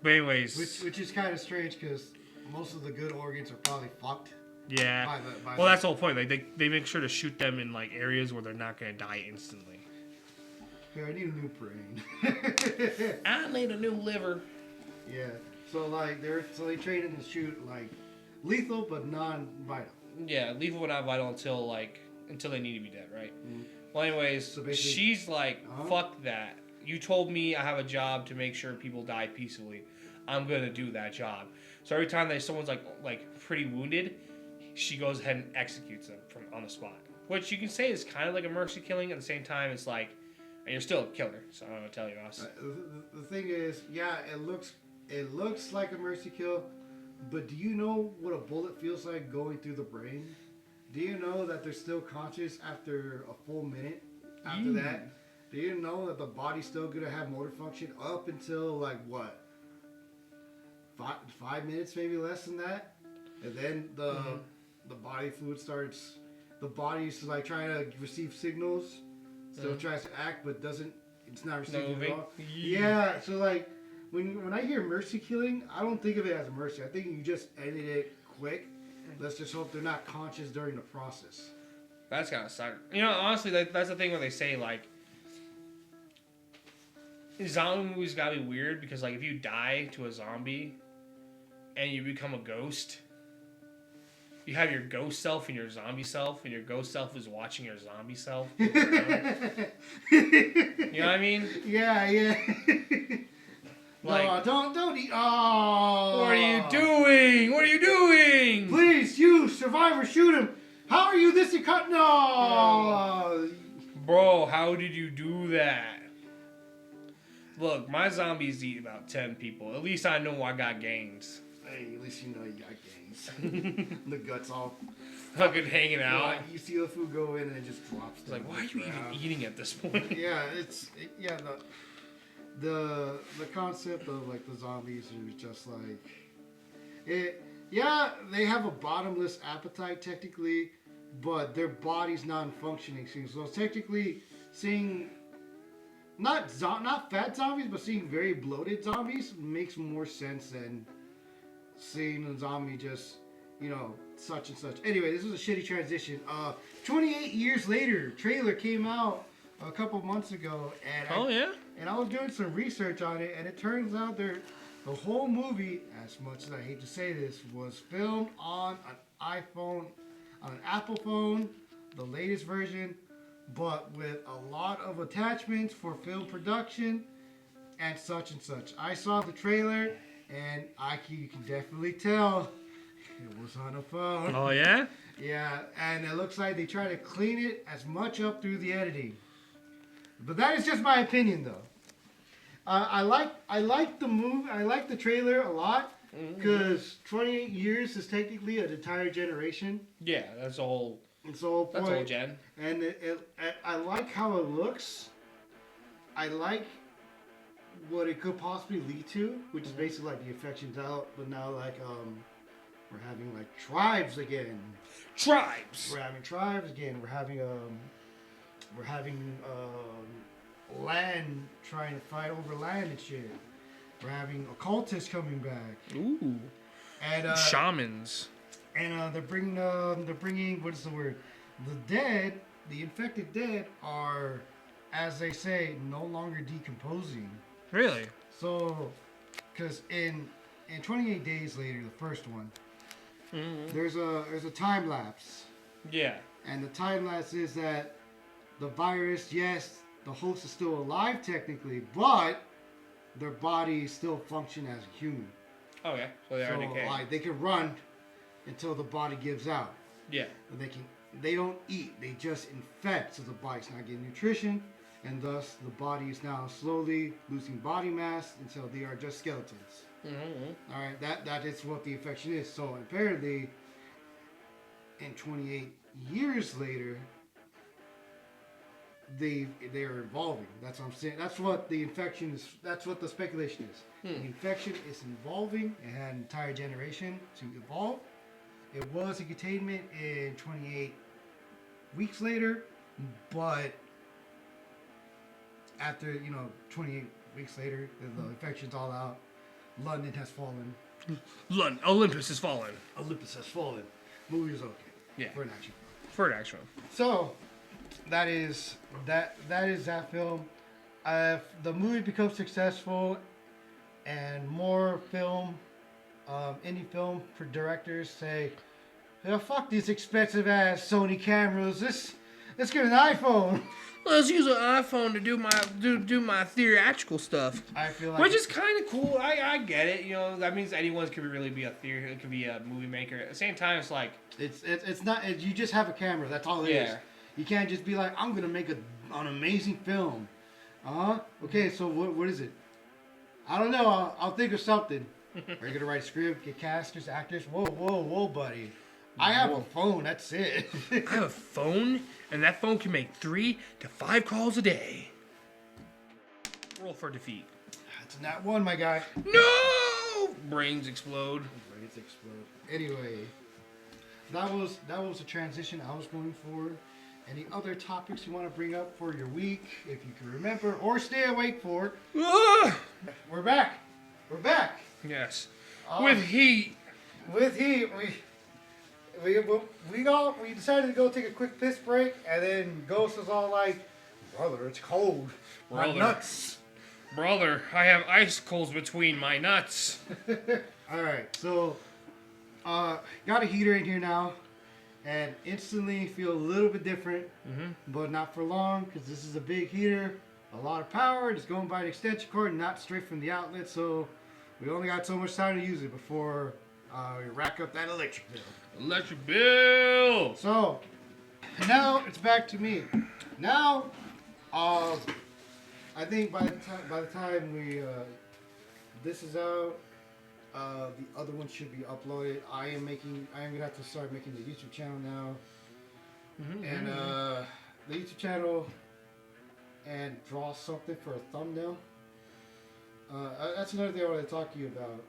anyways, which is kind of strange because most of the good organs are probably fucked. Yeah. That's the whole point. Like they make sure to shoot them in like areas where they're not gonna die instantly. Yeah, I need a new brain. I need a new liver. Yeah. So like they train them to shoot like lethal but non-vital. Yeah, lethal but not vital until they need to be dead, right? Well, anyways, so she's like, fuck that. You told me I have a job to make sure people die peacefully. I'm gonna do that job. So every time that someone's like pretty wounded, she goes ahead and executes them on the spot. Which you can say is kind of like a mercy killing. At the same time, it's like, and you're still a killer. So I don't know what to tell you, Ross. The thing is, yeah, it looks like a mercy kill, but do you know what a bullet feels like going through the brain? Do you know that they're still conscious after a full minute after that? Do you know that the body's still gonna have motor function up until like what? 5 minutes, maybe less than that, and then the body fluid starts. The body's like trying to receive signals, still tries to act, but doesn't. It's not receiving at all. Yeah. So like when I hear mercy killing, I don't think of it as mercy. I think you just ended it quick. Let's just hope they're not conscious during the process. That's kind of suck. You know, honestly, that's the thing where they say like zombie movies gotta be weird because like if you die to a zombie and you become a ghost, you have your ghost self and your zombie self, and your ghost self is watching your zombie self. You know what I mean? Yeah. Like, no, don't eat. Oh. What are you doing? Please, you survivor, shoot him. How are you this cut? No. Bro, how did you do that? Look, my zombies eat about 10 people. At least I know I got gains. Hey, at least you know you got gains. The guts all fucking hanging out. You see the food go in and it just drops. It's like, why are you even eating at this point? Yeah, the concept of like the zombies is just like it. Yeah, they have a bottomless appetite technically, but their body's non-functioning. So technically, seeing not fat zombies, but seeing very bloated zombies makes more sense than seeing a zombie just, such and such. Anyway, this was a shitty transition. 28 years later, trailer came out a couple months ago, and and I was doing some research on it, and it turns out the whole movie, as much as I hate to say this, was filmed on an iPhone, on an Apple phone, the latest version, but with a lot of attachments for film production and such and such. I saw the trailer, and you can definitely tell it was on a phone. Oh yeah. Yeah, and it looks like they try to clean it as much up through the editing. But that is just my opinion, though. I like the movie. I like the trailer a lot because 28 years is technically an entire generation. Yeah, that's a whole. It's the whole point. That's a whole gen. And I like how it looks. I like what it could possibly lead to, which is basically like the infection's out, but now like we're having like tribes again. Tribes. We're having tribes again. We're having land trying to fight over land and shit. We're having occultists coming back. Ooh. And shamans. And they're bringing what is the word? The infected dead are, as they say, no longer decomposing. Really? So, because in 28 days later, the first one, there's a time lapse. Yeah. And the time lapse is that the virus, yes, the host is still alive technically, but their bodies still function as a human. Oh yeah. So they are decaying. Like they can run until the body gives out. Yeah. And they don't eat. They just infect, so the body's not getting nutrition, and thus the body is now slowly losing body mass until they are just skeletons. All right, that is what the infection is. So apparently, in 28 years later, they are evolving. That's what I'm saying. That's what the infection is. That's what the speculation is. The infection is evolving. It had an entire generation to evolve. It was in containment in 28 weeks later, but after 28 weeks later, the infection's all out. London has fallen. Olympus has fallen. Olympus has fallen. Movie is okay. Yeah. For an action. For an action. So, that is that film. If the movie becomes successful, and more indie film for directors say, "Yeah, fuck these expensive ass Sony cameras. Let's get an iPhone." Let's use an iPhone to do my theatrical stuff. I feel like which is kind of cool. I get it. That means anyone could really be it could be a movie maker. At the same time, it's like it's not. You just have a camera. That's all it is. You can't just be like, I'm gonna make an amazing film. Okay. So what is it? I don't know. I'll think of something. Are you gonna write a script, get casters, actors? Whoa, buddy. I have a phone. That's it. I have a phone, and that phone can make 3 to 5 calls a day. Roll for defeat. That's not one, my guy. No! Brains explode. Brains explode. Anyway, that was a transition I was going for. Any other topics you want to bring up for your week, if you can remember, or stay awake for? We're back. We're back. Yes. With heat. With heat. We decided to go take a quick piss break, and then Ghost was all like, "Brother, it's cold. My nuts." Brother, I have icicles between my nuts. All right, so got a heater in here now, and instantly feel a little bit different, but not for long because this is a big heater, a lot of power. It's going by an extension cord, not straight from the outlet, so we only got so much time to use it before we rack up that electric bill. Electric bill. So now it's back to me. Now, I think by the time we this is out, the other one should be uploaded. I am gonna have to start making the YouTube channel now, and the YouTube channel, and draw something for a thumbnail. That's another thing I want to talk to you about.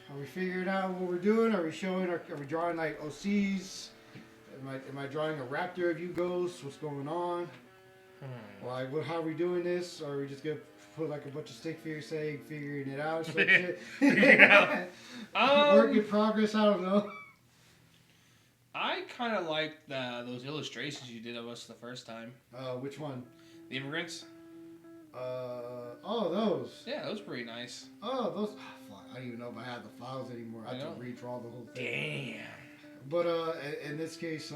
Are we figuring out what we're doing? Are we drawing like OCs? Am I drawing a raptor of you ghosts? What's going on? Like, how are we doing this? Or are we just gonna put like a bunch of stick figures saying figuring it out? Shit? Work in progress. I don't know. I kind of like those illustrations you did of us the first time. Which one? The immigrants. Those. Yeah, those were pretty nice. Oh, those. Fuck, I don't even know if I have the files anymore. I have to redraw the whole thing. Damn. But in this case,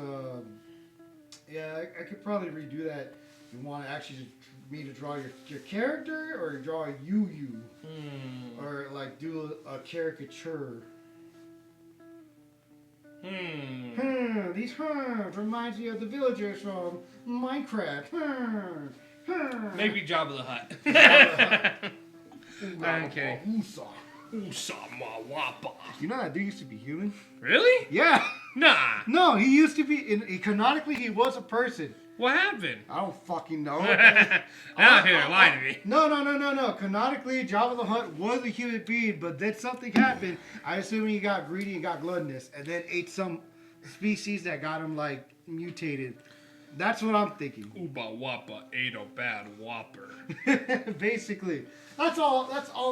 yeah, I could probably redo that. If you want to actually me to draw your character or draw you? Or like do a caricature? These reminds me of the villagers from Minecraft. Maybe Jabba the Hutt. I'm kidding. You know that dude used to be human? Really? Yeah. Nah. No, he used to be. Canonically, he was a person. What happened? I don't fucking know. Now here, lie to me. No. Canonically, Jabba the Hutt was a human being, but then something happened. I assume he got greedy and got gluttonous, and then ate some species that got him like mutated. That's what I'm thinking. Ooba Wappa ate a bad whopper. Basically, that's all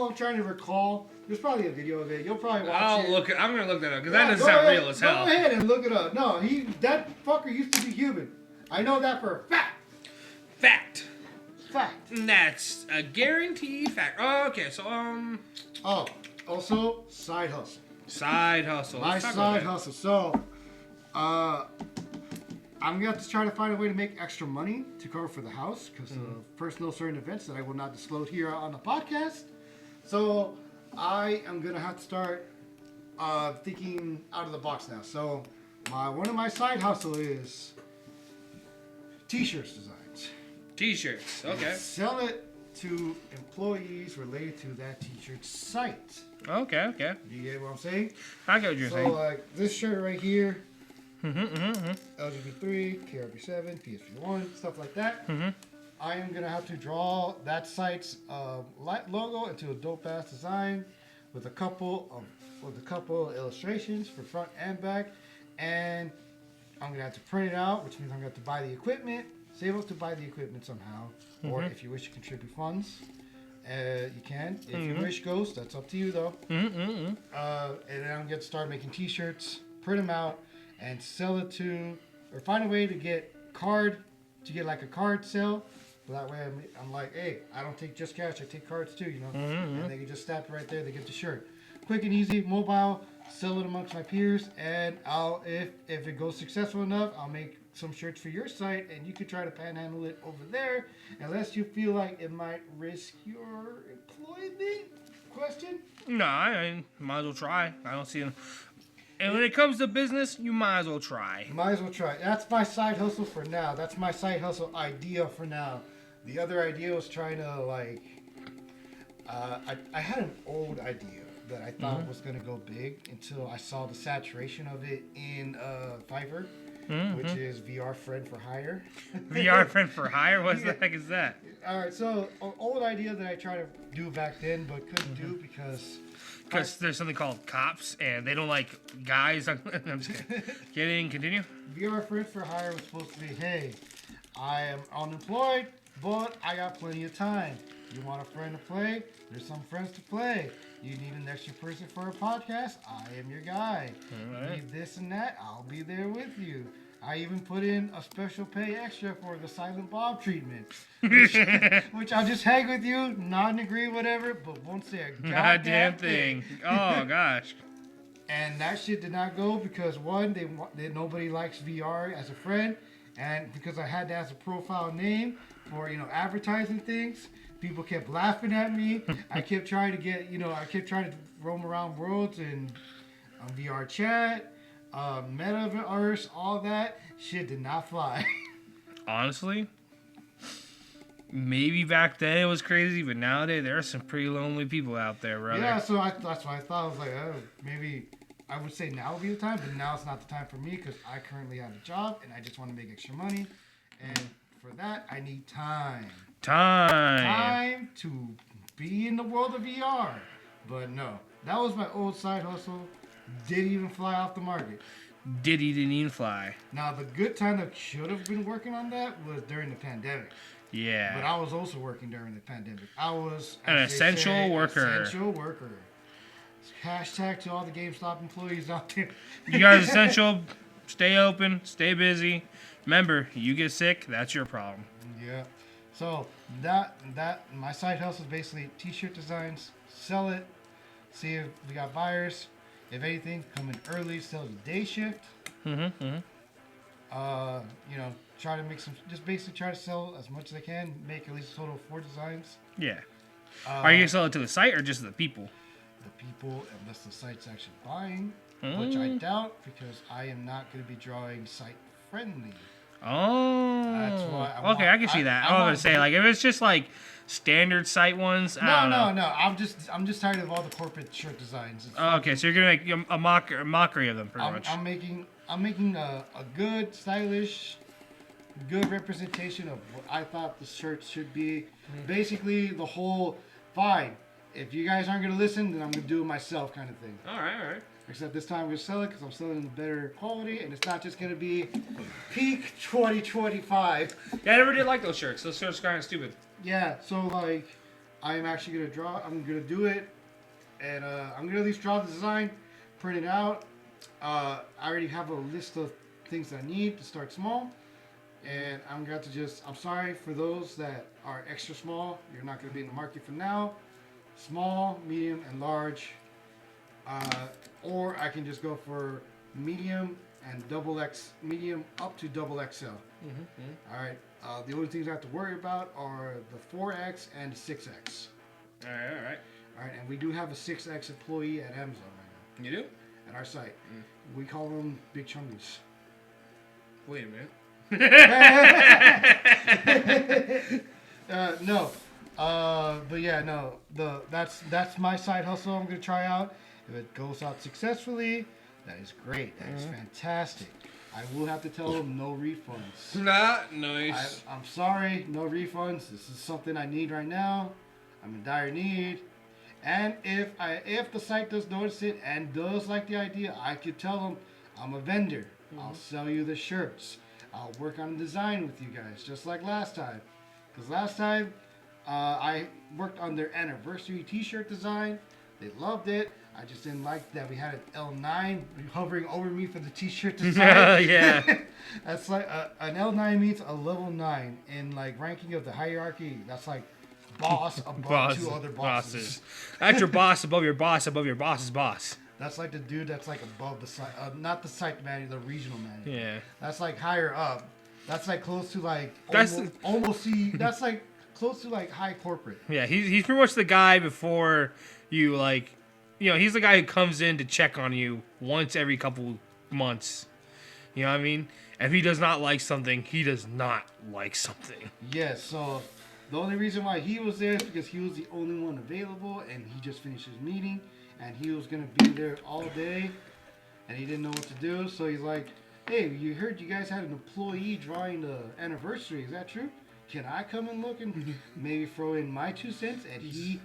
I'm trying to recall. There's probably a video of it. You'll probably watch it. I'm gonna look that up because that doesn't sound real as hell. Go ahead and look it up. No, that fucker used to be human. I know that for a fact. Fact. That's a guaranteed fact. Oh, okay, so Oh, also side hustle. My side hustle. So, I'm gonna have to try to find a way to make extra money to cover for the house because of personal certain events that I will not disclose here on the podcast. So, I am gonna have to start thinking out of the box now. So, one of my side hustle is T-shirts designs. T-shirts, okay. And sell it to employees related to that T-shirt site. Okay. You get what I'm saying? I get what you're saying. So, like this shirt right here, LGB3, KRB7, PSP1, stuff like that. I am gonna have to draw that site's logo into a dope-ass design with a couple illustrations for front and back, and I'm gonna have to print it out, which means I'm gonna have to buy the equipment, save up to buy the equipment somehow, or if you wish to contribute funds, you can. If you wish, Ghost, that's up to you though. And then I'm gonna start making T-shirts, print them out, and sell it to, or find a way to get like a card sale. So that way I'm like, hey, I don't take just cash, I take cards too, you know. And they can just snap it right there, they get the shirt. Quick and easy, mobile, sell it amongst my peers, and I'll if it goes successful enough, I'll make some shirts for your site, and you can try to panhandle it over there, unless you feel like it might risk your employment. Question? No, I might as well try. I don't see it. And when it comes to business, you might as well try. That's my side hustle for now. That's my side hustle idea for now. The other idea was trying to like, I had an old idea that I thought was going to go big until I saw the saturation of it in Fiverr, which is VR Friend for Hire. VR Friend for Hire? What the heck is that? All right, so an old idea that I tried to do back then but couldn't do because there's something called cops and they don't like guys. I'm just kidding. Continue. VR Friend for Hire was supposed to be, hey, I am unemployed, but I got plenty of time. You want a friend to play? There's some friends to play. You need an extra person for a podcast? I am your guy. You need this and that? I'll be there with you. I even put in a special pay extra for the Silent Bob treatment, which I'll just hang with you, nod and agree, whatever, but won't say a goddamn thing. Oh gosh. And that shit did not go because one, nobody likes VR as a friend, and because I had that as a profile name for advertising things. People kept laughing at me. I kept trying to roam around worlds and VR chat, metaverse, all that. Shit did not fly. Honestly, maybe back then it was crazy, but nowadays there are some pretty lonely people out there, brother. Yeah, so that's why I thought. I was like, oh, maybe I would say now would be the time, but now it's not the time for me because I currently have a job and I just want to make extra money. And for that, I need time. Time to be in the world of VR. But no, that was my old side hustle. Didn't even fly off the market. Didn't even fly. Now, the good time that should have been working on that was during the pandemic. Yeah. But I was also working during the pandemic. I was an essential worker. Essential worker. Hashtag to all the GameStop employees out there. You guys essential. Stay open. Stay busy. Remember, you get sick, that's your problem. Yeah. So that my side hustle is basically T-shirt designs. Sell it. See if we got buyers. If anything, come in early. Sell the day shift. You know, try to make some, just basically try to sell as much as I can, make at least a total of 4 designs. Yeah. Are you gonna sell it to the site or just the people? The people, unless the site's actually buying, which I doubt because I am not going to be drawing site friendly. Oh. That's why I can see that. I was gonna say, like, if it's just like standard site ones. No. I'm just tired of all the corporate shirt designs. Okay, so you're gonna make a mockery of them, pretty much. I'm making a good, stylish, good representation of what I thought the shirt should be. Basically, the whole fine. If you guys aren't gonna listen, then I'm gonna do it myself, kind of thing. All right. Except this time I'm gonna sell it because I'm selling in better quality, and it's not just gonna be peak 2025. Yeah, I never did like those shirts. Those shirts are kind of stupid. Yeah, so like, I'm actually gonna draw. I'm gonna do it, and I'm gonna at least draw the design, print it out. I already have a list of things I need to start small, and I'm going to just. I'm sorry for those that are extra small. You're not gonna be in the market for now. Small, medium, and large. Or I can just go for medium and medium up to double XL. All right. The only things I have to worry about are the 4X and the 6X. All right. And we do have a 6X employee at Amazon right You do? now. At our site. We call them Big Chungus. Wait a minute. No. But yeah, no. That's my side hustle I'm gonna try out. If it goes out successfully, that is great. That is fantastic. I will have to tell them no refunds. Nice. I'm sorry, no refunds. This is something I need right now. I'm in dire need. And if the site does notice it and does like the idea, I could tell them I'm a vendor. I'll sell you the shirts. I'll work on a design with you guys, just like last time. Because last time, I worked on their anniversary t-shirt design. They loved it. I just didn't like that we had an L9 hovering over me for the t-shirt design. Yeah. That's like an L9 means a level 9 in like ranking of the hierarchy. That's like boss above 2 other bosses. That's your boss above your boss above your boss's boss. That's like the dude that's like above the site, not the site manager, the regional manager. Yeah. That's like higher up. That's like close to like That's almost see. That's like close to like high corporate. Yeah, he's pretty much the guy before you, like, you know, he's the guy who comes in to check on you once every couple months. You know what I mean? If he does not like something, he does not like something. Yes, so the only reason why he was there is because he was the only one available, and he just finished his meeting, and he was going to be there all day, and he didn't know what to do, so he's like, hey, you heard you guys had an employee drawing the anniversary, is that true? Can I come and look and maybe throw in my 2 cents? And he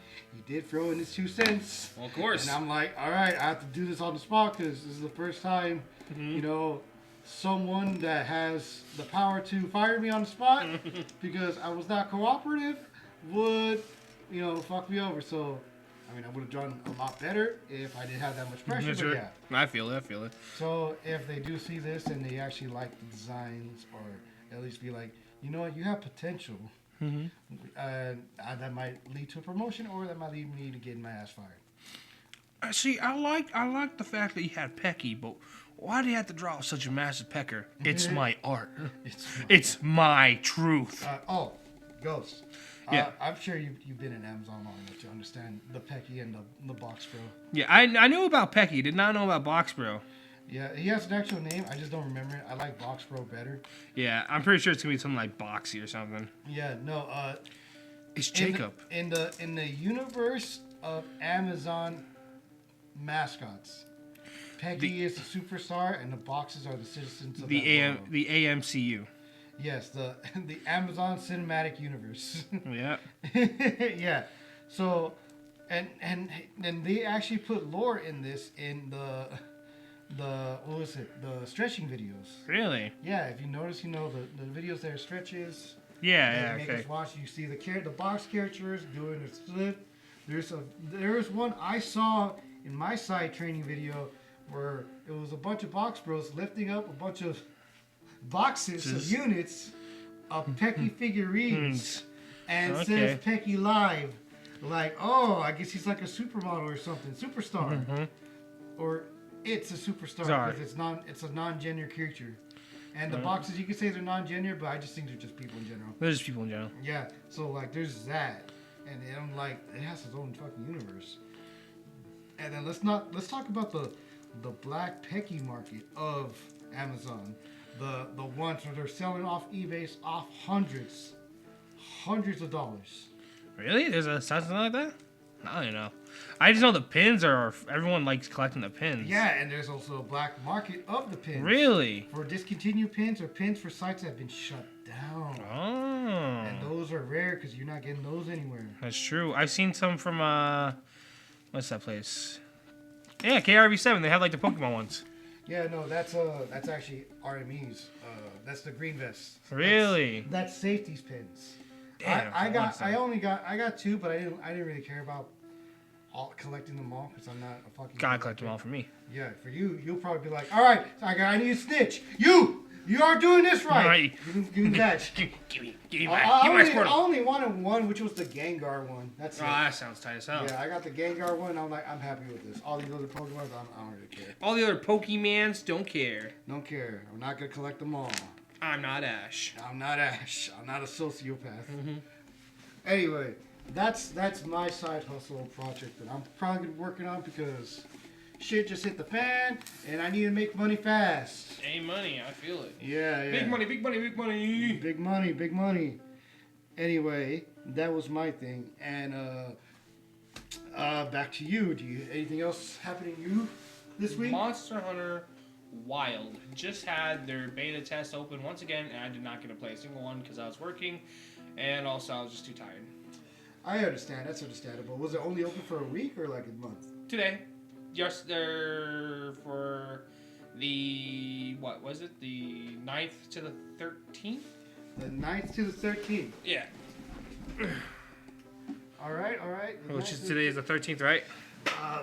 did throw in his 2 cents. Well, of course. And I'm like, all right, I have to do this on the spot because this is the first time, you know, someone that has the power to fire me on the spot because I was not cooperative would, you know, fuck me over. So, I mean, I would have done a lot better if I didn't have that much pressure. Sure. But yeah. I feel it. So if they do see this and they actually like the designs, or at least be like, you know what, you have potential. That might lead to a promotion, or that might lead me to getting my ass fired. See, I like the fact that you had Pecky, but why do you have to draw such a massive pecker? It's my art. It's my truth. Ghost. Yeah. I'm sure you've been in Amazon long enough to understand the Pecky and the Box Bro. Yeah, I knew about Pecky. Did not know about Box Bro. Yeah, he has an actual name. I just don't remember it. I like Box Bro better. Yeah, I'm pretty sure it's gonna be something like Boxy or something. Yeah, no. It's Jacob. In the universe of Amazon mascots, Peggy is the superstar, and the boxes are the citizens of world. The AMCU. Yes, the Amazon Cinematic Universe. Yeah. Yeah. So, and they actually put lore in this in the what was it? The stretching videos. Really? Yeah. If you notice, you know the videos that are stretches. Yeah. Make Okay. us watch. You see the box characters doing a slip. There's one I saw in my side training video where it was a bunch of box bros lifting up a bunch of boxes of units of Pecky figurines and says Pecky Live. Like, oh, I guess he's like a supermodel or something, superstar, or it's a superstar because it's a non-gender creature. And the boxes, you can say they're non-gender, but I just think they're just people in general. They're just people in general. Yeah, so like there's that, and I'm like, it has its own fucking universe. And then let's talk about the black pecky market of Amazon, the ones where they're selling off eBay off hundreds of dollars. Really? There's a something like that? I don't know. I just know the pins are. Everyone likes collecting the pins. Yeah, and there's also a black market of the pins. Really? For discontinued pins or pins for sites that have been shut down. Oh. And those are rare because you're not getting those anywhere. That's true. I've seen some from what's that place? Yeah, KRV7. They have like the Pokemon ones. Yeah, no, that's actually RMEs. That's the green vest. Really? That's safety's pins. Damn, I got two, but I didn't really care about collecting them all because I'm not a fucking. Gotta collect them all for me. Yeah, for you, you'll probably be like, all right, I need a snitch. You aren't doing this right. Give me that. give me my Squirtle. I only wanted one, which was the Gengar one. That's it. Oh, that sounds tight as hell. Yeah, I got the Gengar one. I'm like, I'm happy with this. All these other Pokemon, I don't really care. All the other Pokemans don't care. Don't care. I'm not gonna collect them all. I'm not Ash. I'm not Ash. I'm not a sociopath. Mm-hmm. Anyway, that's my side hustle project that I'm probably working on because shit just hit the fan and I need to make money fast. Hey, money, I feel it. Yeah. Big money, big money, big money. Big money. Anyway, that was my thing. And back to you. Anything else happening to you this week? Monster Hunter Wild just had their beta test open once again, and I did not get to play a single one because I was working, and also I was just too tired. I understand. That's understandable. Was it only open for a week or like a month? Today. Just there for the, what was it? The 9th to the 13th? The 9th to the 13th. Yeah. All right. Which is today is the 13th, right?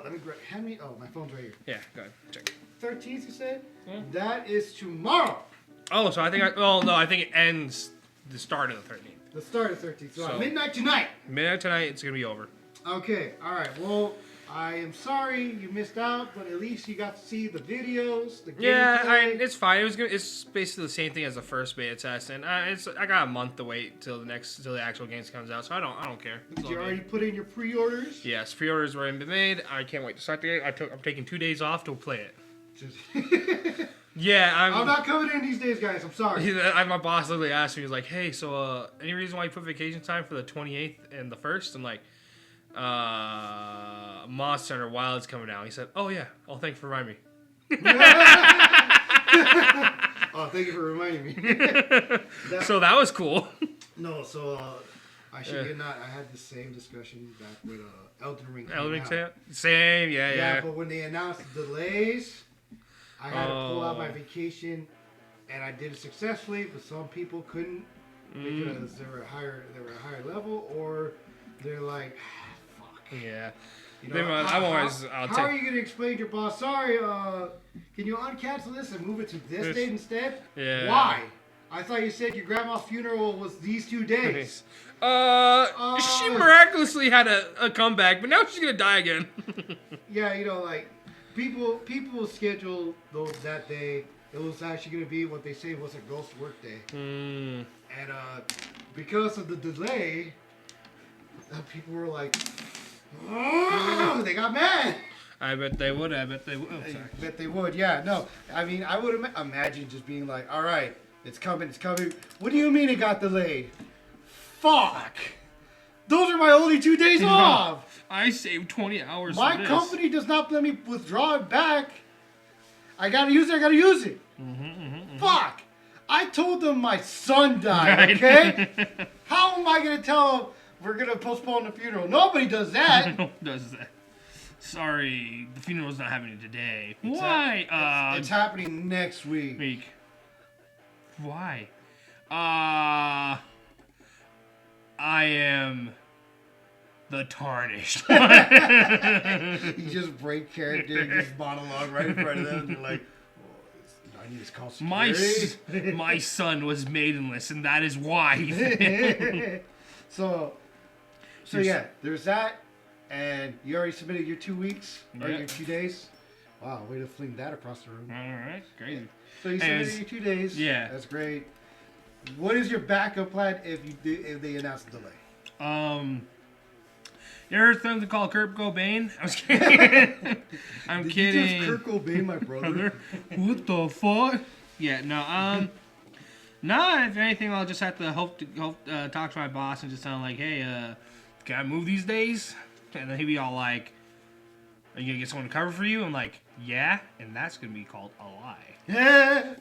Let me hand me. Oh, my phone's right here. Yeah, go ahead. Check. 13th, you said? Hmm? That is tomorrow. Oh, so I think I think it ends the start of the 13th. The start of 13th. So midnight tonight. Midnight tonight, it's going to be over. Okay, all right. Well, I am sorry you missed out, but at least you got to see the videos, the gameplay. It's fine. It's basically the same thing as the first beta test, and I got a month to wait till the actual game comes out, so I don't care. Did you already put in your pre-orders? Yes, pre-orders were been made. I can't wait to start the game. I'm taking 2 days off to play it. Yeah, I'm not coming in these days, guys. I'm sorry. My boss literally asked me, he was like, "Hey, so any reason why you put vacation time for the 28th and the 1st?" I'm like, Monster Hunter Wild's coming out. He said, "Oh yeah, oh thank you for reminding me." Oh, thank you for reminding me. So that was cool. No, so I should not. I had the same discussion back with Elden Ring. Same, yeah. Yeah, but when they announced delays, I had to pull out my vacation, and I did it successfully. But some people couldn't because they were a higher level, or they're like, fuck. Yeah. You know, how are you gonna explain to your boss? Sorry, can you uncancel this and move it to this date instead? Yeah. Why? I thought you said your grandma's funeral was these 2 days. She miraculously had a comeback, but now she's gonna die again. Yeah, you know, like people schedule that day. It was actually gonna be what they say was a ghost work day. And because of the delay, people were like, oh, they got mad. I bet they would. Oh, sorry. I bet they would. Yeah, no. I mean, I would imagine just being like, all right, it's coming. What do you mean it got delayed? Fuck. Those are my only 2 days off. I saved 20 hours. My company does not let me withdraw it back. I gotta use it. Fuck. I told them my son died. Okay. How am I gonna tell them we're gonna postpone the funeral? Nobody does that. Nobody does that. Sorry, the funeral's not happening today. Why? It's happening next week. Why? I am the tarnished. You just break character and just monologue right in front of them. And they're like, oh, I need to call security. My son was maidenless, and that is why. So yeah, there's that. And you already submitted your 2 weeks or your 2 days. Wow, way to fling that across the room. All right, crazy. So you said it in 2 days. Yeah. That's great. What is your backup plan if they announce a delay? You heard something called Kurt Cobain? I was kidding. I'm kidding. You just Kurt Cobain, my brother. What the fuck? Yeah, no, no, if anything, I'll just have to hope talk to my boss and just tell him, like, hey, can I move these days? And then he'd be all like, are you gonna get someone to cover for you? I'm like, yeah, and that's gonna be called a lie. Yeah.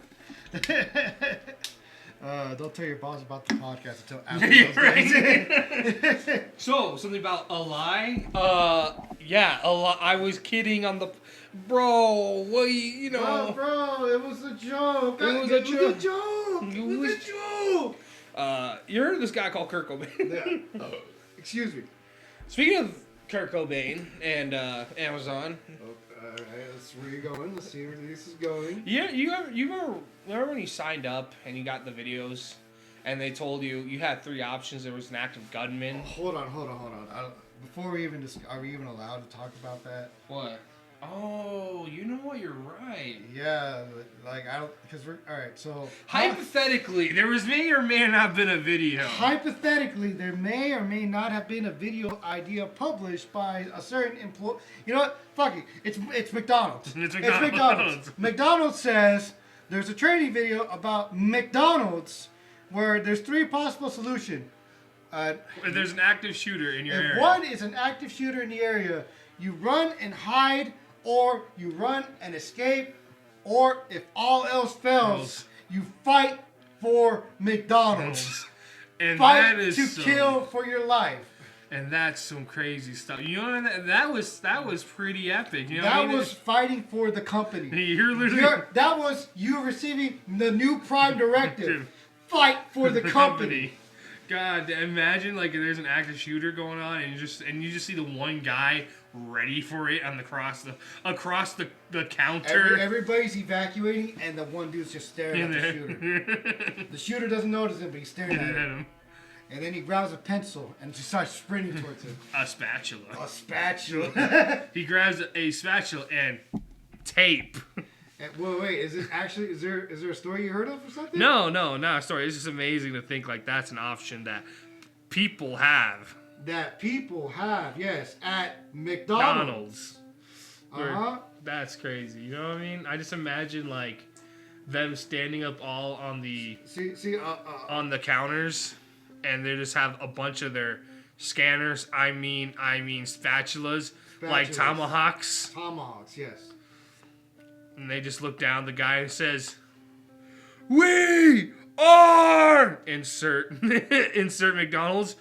Don't tell your boss about the podcast until after those days. So, something about a lie? Yeah, a lie. I was kidding on the... Bro, what you know... Bro, it was a joke. It was a joke. It was a joke. You heard of this guy called Kurt Cobain? Yeah. Oh, excuse me. Speaking of Kurt Cobain and Amazon... Alright, that's where you're going. Let's see where this is going. Yeah, you remember when you signed up and you got the videos and they told you had 3 options. There was an active gunman. Hold on. Before we even are we even allowed to talk about that? What? Oh, you know what? You're right. Yeah, like I don't, because we're all right. So hypothetically, there may or may not have been a video. Hypothetically, there may or may not have been a video idea published by a certain employee. You know what? Fuck it. It's McDonald's. It's McDonald's. McDonald's says there's a training video about McDonald's where there's 3 possible solutions. There's an active shooter in your area. If one is an active shooter in the area, you run and hide, or you run and escape, or if all else fails, you fight for McDonald's. And fight that is to kill for your life. And that's some crazy stuff. You know, that was pretty epic. You know that was fighting for the company. That was you receiving the new Prime Directive. Fight for the company. God, imagine like there's an active shooter going on, and you just see the one guy ready for it on across the counter. Everybody's evacuating, and the one dude's just staring at the shooter. The shooter doesn't notice him, but he's staring at him. And then he grabs a pencil and just starts sprinting towards him. A spatula. He grabs a spatula and tape. Wait, is there a story you heard of or something? No, not a story. It's just amazing to think like that's an option that people have. Yes, at McDonald's. That's crazy. You know what I mean? I just imagine like them standing up all on the on the counters, and they just have a bunch of their scanners. I mean spatulas. Like tomahawks. Tomahawks, yes. And they just look down. The guy says, "We are insert McDonald's."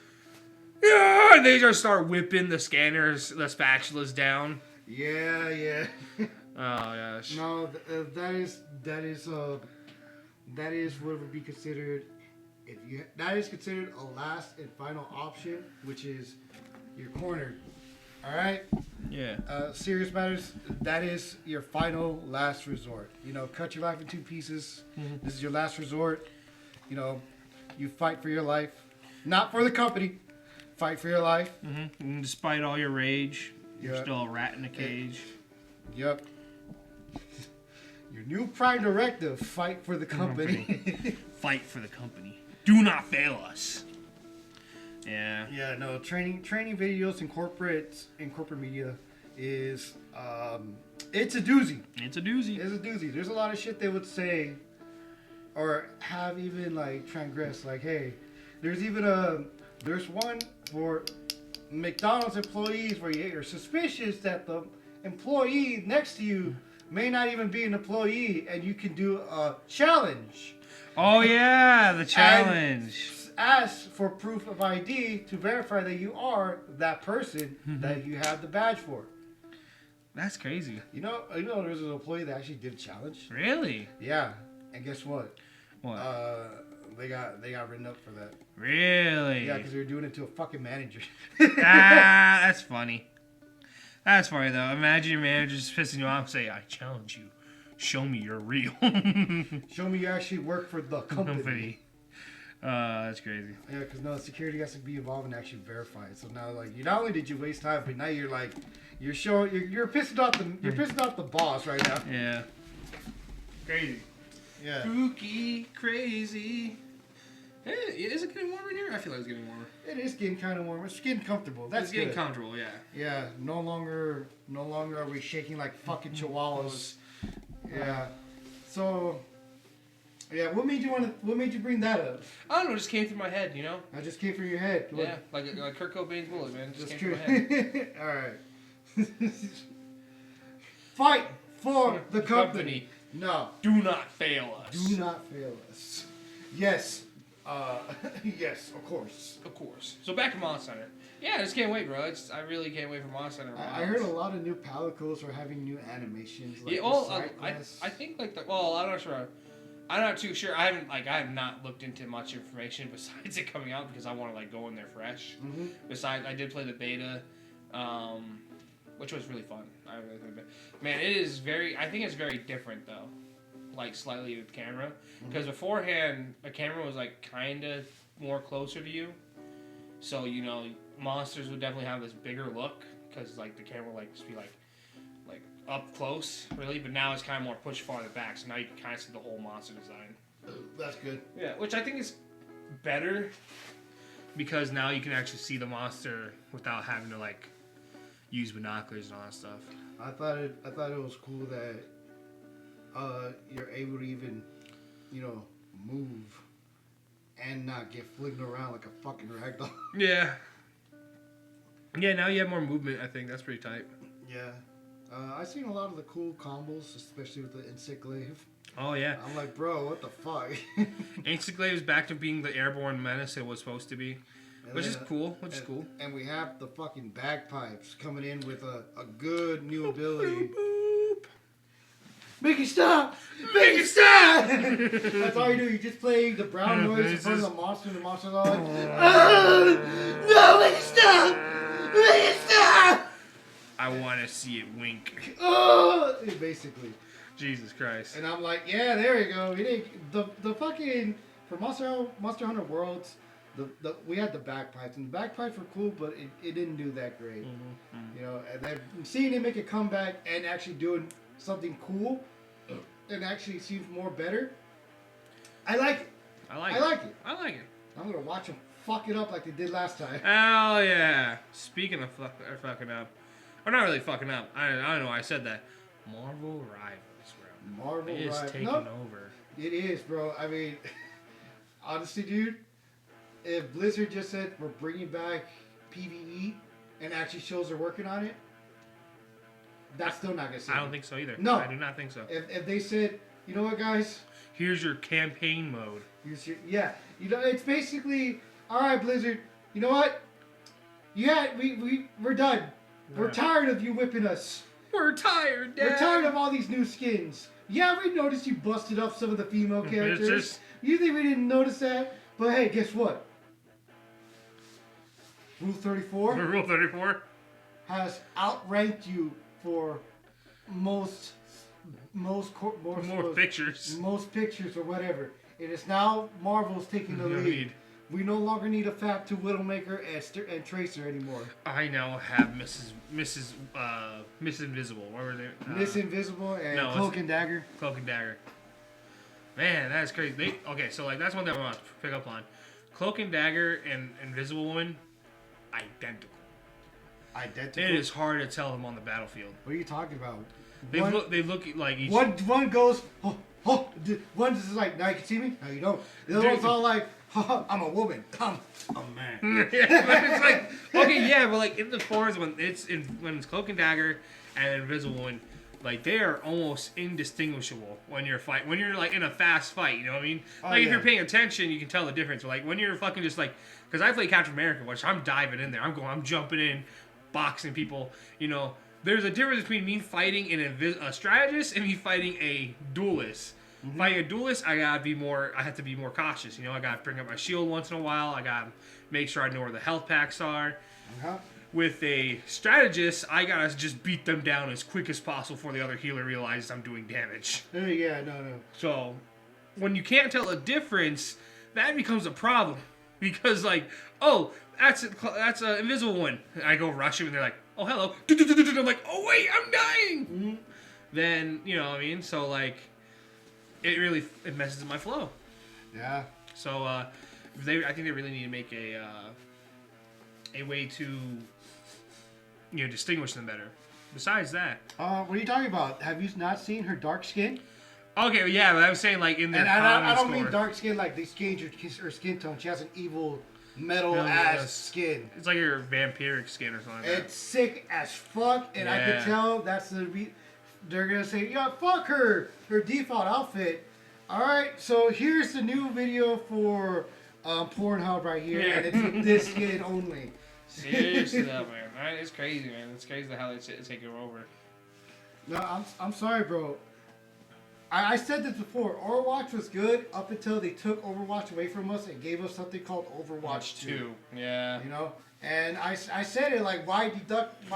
Yeah, and they just start whipping the scanners, the spatulas down. Yeah. Oh gosh. No, that is what would be considered. That is considered a last and final option, which is you're cornered. All right. Yeah. Serious matters. That is your final last resort. You know, cut your life in 2 pieces. Mm-hmm. This is your last resort. You know, you fight for your life, not for the company. Fight for your life. Mm-hmm. And despite all your rage, you're still a rat in a cage. Yep. Your new Prime Directive: fight for the company. Fight for the company. Do not fail us. Yeah. Yeah. No. Training videos in corporate media is it's a doozy. It's a doozy. There's a lot of shit they would say, or have even like transgressed. Like, hey, there's one for McDonald's employees where you're suspicious that the employee next to you may not even be an employee, and you can do a challenge. Oh yeah, the challenge. Ask for proof of ID to verify that you are that person that you have the badge for. That's crazy. You know, there's an employee that actually did a challenge. Really? Yeah, and guess what? What? They got written up for that. Really? Yeah, because they were doing it to a fucking manager. That's funny. That's funny though. Imagine your manager just pissing you off and say, "I challenge you. Show me you're real. Show me you actually work for the company." That's crazy. Yeah, because no, security has to be involved and actually verify it. So now, like, you not only did you waste time, but now you're like, You're pissing off the boss right now. Yeah. Crazy. Yeah. Spooky, crazy. Hey, is it getting warmer in here? I feel like it's getting warmer. It is getting kind of warm. It's getting comfortable. That's It's getting good. comfortable, yeah. Yeah. No longer are we shaking like fucking chihuahuas. Yeah. So. Yeah. What made you bring that up? I don't know. It just came through my head, you know. I just came from your head. Yeah, like Kurt Cobain's bullet, man. It just That's came true. through my head. All right. Fight for the company. No. Do not fail us. Do not fail us. Yes. Yes, of course. Of course. So back to Monster Hunter. Yeah, I just can't wait, bro. I really can't wait for Monster Hunter. I heard a lot of new palicles are having new animations. Like yeah, I think like I'm not sure. I'm not too sure. I have not looked into much information besides it coming out because I want to like go in there fresh. Mm-hmm. Besides, I did play the beta, which was really fun. Man, it is very. I think it's very different though, like slightly with camera. Because beforehand, a camera was like kind of more closer to you, so you know monsters would definitely have this bigger look because like the camera would like just be like up close, really, but now it's kind of more pushed farther back, so now you can kind of see the whole monster design. That's good. Yeah, which I think is better because now you can actually see the monster without having to like use binoculars and all that stuff. I thought it was cool that you're able to even, you know, move and not get flipped around like a fucking ragdoll. Yeah. Yeah, now you have more movement, I think. That's pretty tight. Yeah. I've seen a lot of the cool combos, especially with the Encyclave. Oh, yeah. I'm like, bro, what the fuck? Encyclave is back to being the airborne menace it was supposed to be. Which is cool. And we have the fucking bagpipes coming in with a good new ability. Make it stop! Make it stop! That's all you do. You just play the brown noise in front of the monster, and the monster's all like, no, make it stop! Make it stop! I want to see it wink. Basically. Jesus Christ. And I'm like, yeah, there you go. The fucking for Monster Hunter Worlds, we had the bagpipes, and the bagpipes were cool, but it didn't do that great. Mm-hmm. You know, and then seeing it make a comeback and actually doing something cool, and actually seems more better. I like it. I like it. I'm gonna watch them fuck it up like they did last time. Oh yeah. Speaking of fucking up. Or not really fucking up. I don't know why I said that. Marvel Rivals, bro. Marvel Rivals. It's taking over. It is, bro. I mean, honestly, dude, if Blizzard just said we're bringing back PvE and actually shows they're working on it, that's still not going to save I don't think so either. No. I do not think so. If they said, you know what, guys? Here's your campaign mode. Yeah. You know, it's basically, all right, Blizzard, you know what? Yeah, we're done. Yeah. We're tired of you whipping us. We're tired, Dad. We're tired of all these new skins. Yeah, we noticed you busted up some of the female characters. You think we didn't notice that? But hey, guess what? Rule 34? Rule 34? Has outranked you for more pictures. Most pictures or whatever. It is now Marvel's taking the lead. We no longer need a Fab 2 Widowmaker and Tracer anymore. I now have Miss Invisible. What were they? Miss Invisible and Cloak and Dagger. Cloak and Dagger. Man, that is crazy. Okay, so like that's one that I want to pick up on. Cloak and Dagger and Invisible Woman, identical. Identical. It is hard to tell them on the battlefield. What are you talking about? They look like each. One goes. Oh, one's just like, now you can see me. No, you don't. The other one's all like, I'm a woman. I'm a man. It's like, okay, yeah, but like in the forums when it's Cloak and Dagger and Invisible Woman, like they are almost indistinguishable when you're like in a fast fight. You know what I mean? Like if you're paying attention, you can tell the difference. But like when you're fucking just like, because I play Captain America, which I'm diving in there. I'm jumping in, boxing people. You know, there's a difference between me fighting a strategist and me fighting a duelist. Mm-hmm. Fighting a duelist, I have to be more cautious. You know, I gotta bring up my shield once in a while. I gotta make sure I know where the health packs are. Uh-huh. With a strategist, I gotta just beat them down as quick as possible before the other healer realizes I'm doing damage. Yeah, no. So, when you can't tell a difference, that becomes a problem. Because like, oh, that's an invisible one. And I go rush him, and they're like, oh hello, I'm like, oh wait, I'm dying. Mm-hmm. Then you know what I mean. So like, it messes with my flow. Yeah. So I think they really need to make a way to distinguish them better. Besides that, What are you talking about? Have you not seen her dark skin? okay, yeah, but I was saying like in their And common I don't score. mean dark skin like they change her skin tone. She has an evil metal No, ass yes. skin. It's like your vampiric skin or something like that. It's sick as fuck, and I Yeah. could tell that's they're gonna say, yeah, fuck her default outfit. All right, so here's the new video for Pornhub right here, Yeah. and it's with this skin only. Seriously though, man. Right? It's crazy, man. It's crazy how they take her over. No, I'm sorry, bro. I said this before. Overwatch was good up until they took Overwatch away from us and gave us something called Overwatch 2. Yeah. You know? And I said it like, why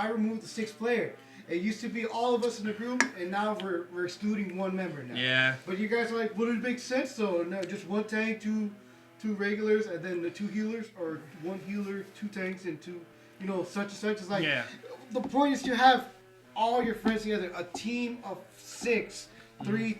remove the 6th player? It used to be all of us in the group, and now we're excluding one member now. Yeah. But you guys are like, would it make sense though? No, just one tank, two regulars, and then the 2 healers, or 1 healer, 2 tanks, and 2, such and such. It's like, Yeah. the point is to have all your friends together, a team of 6, 3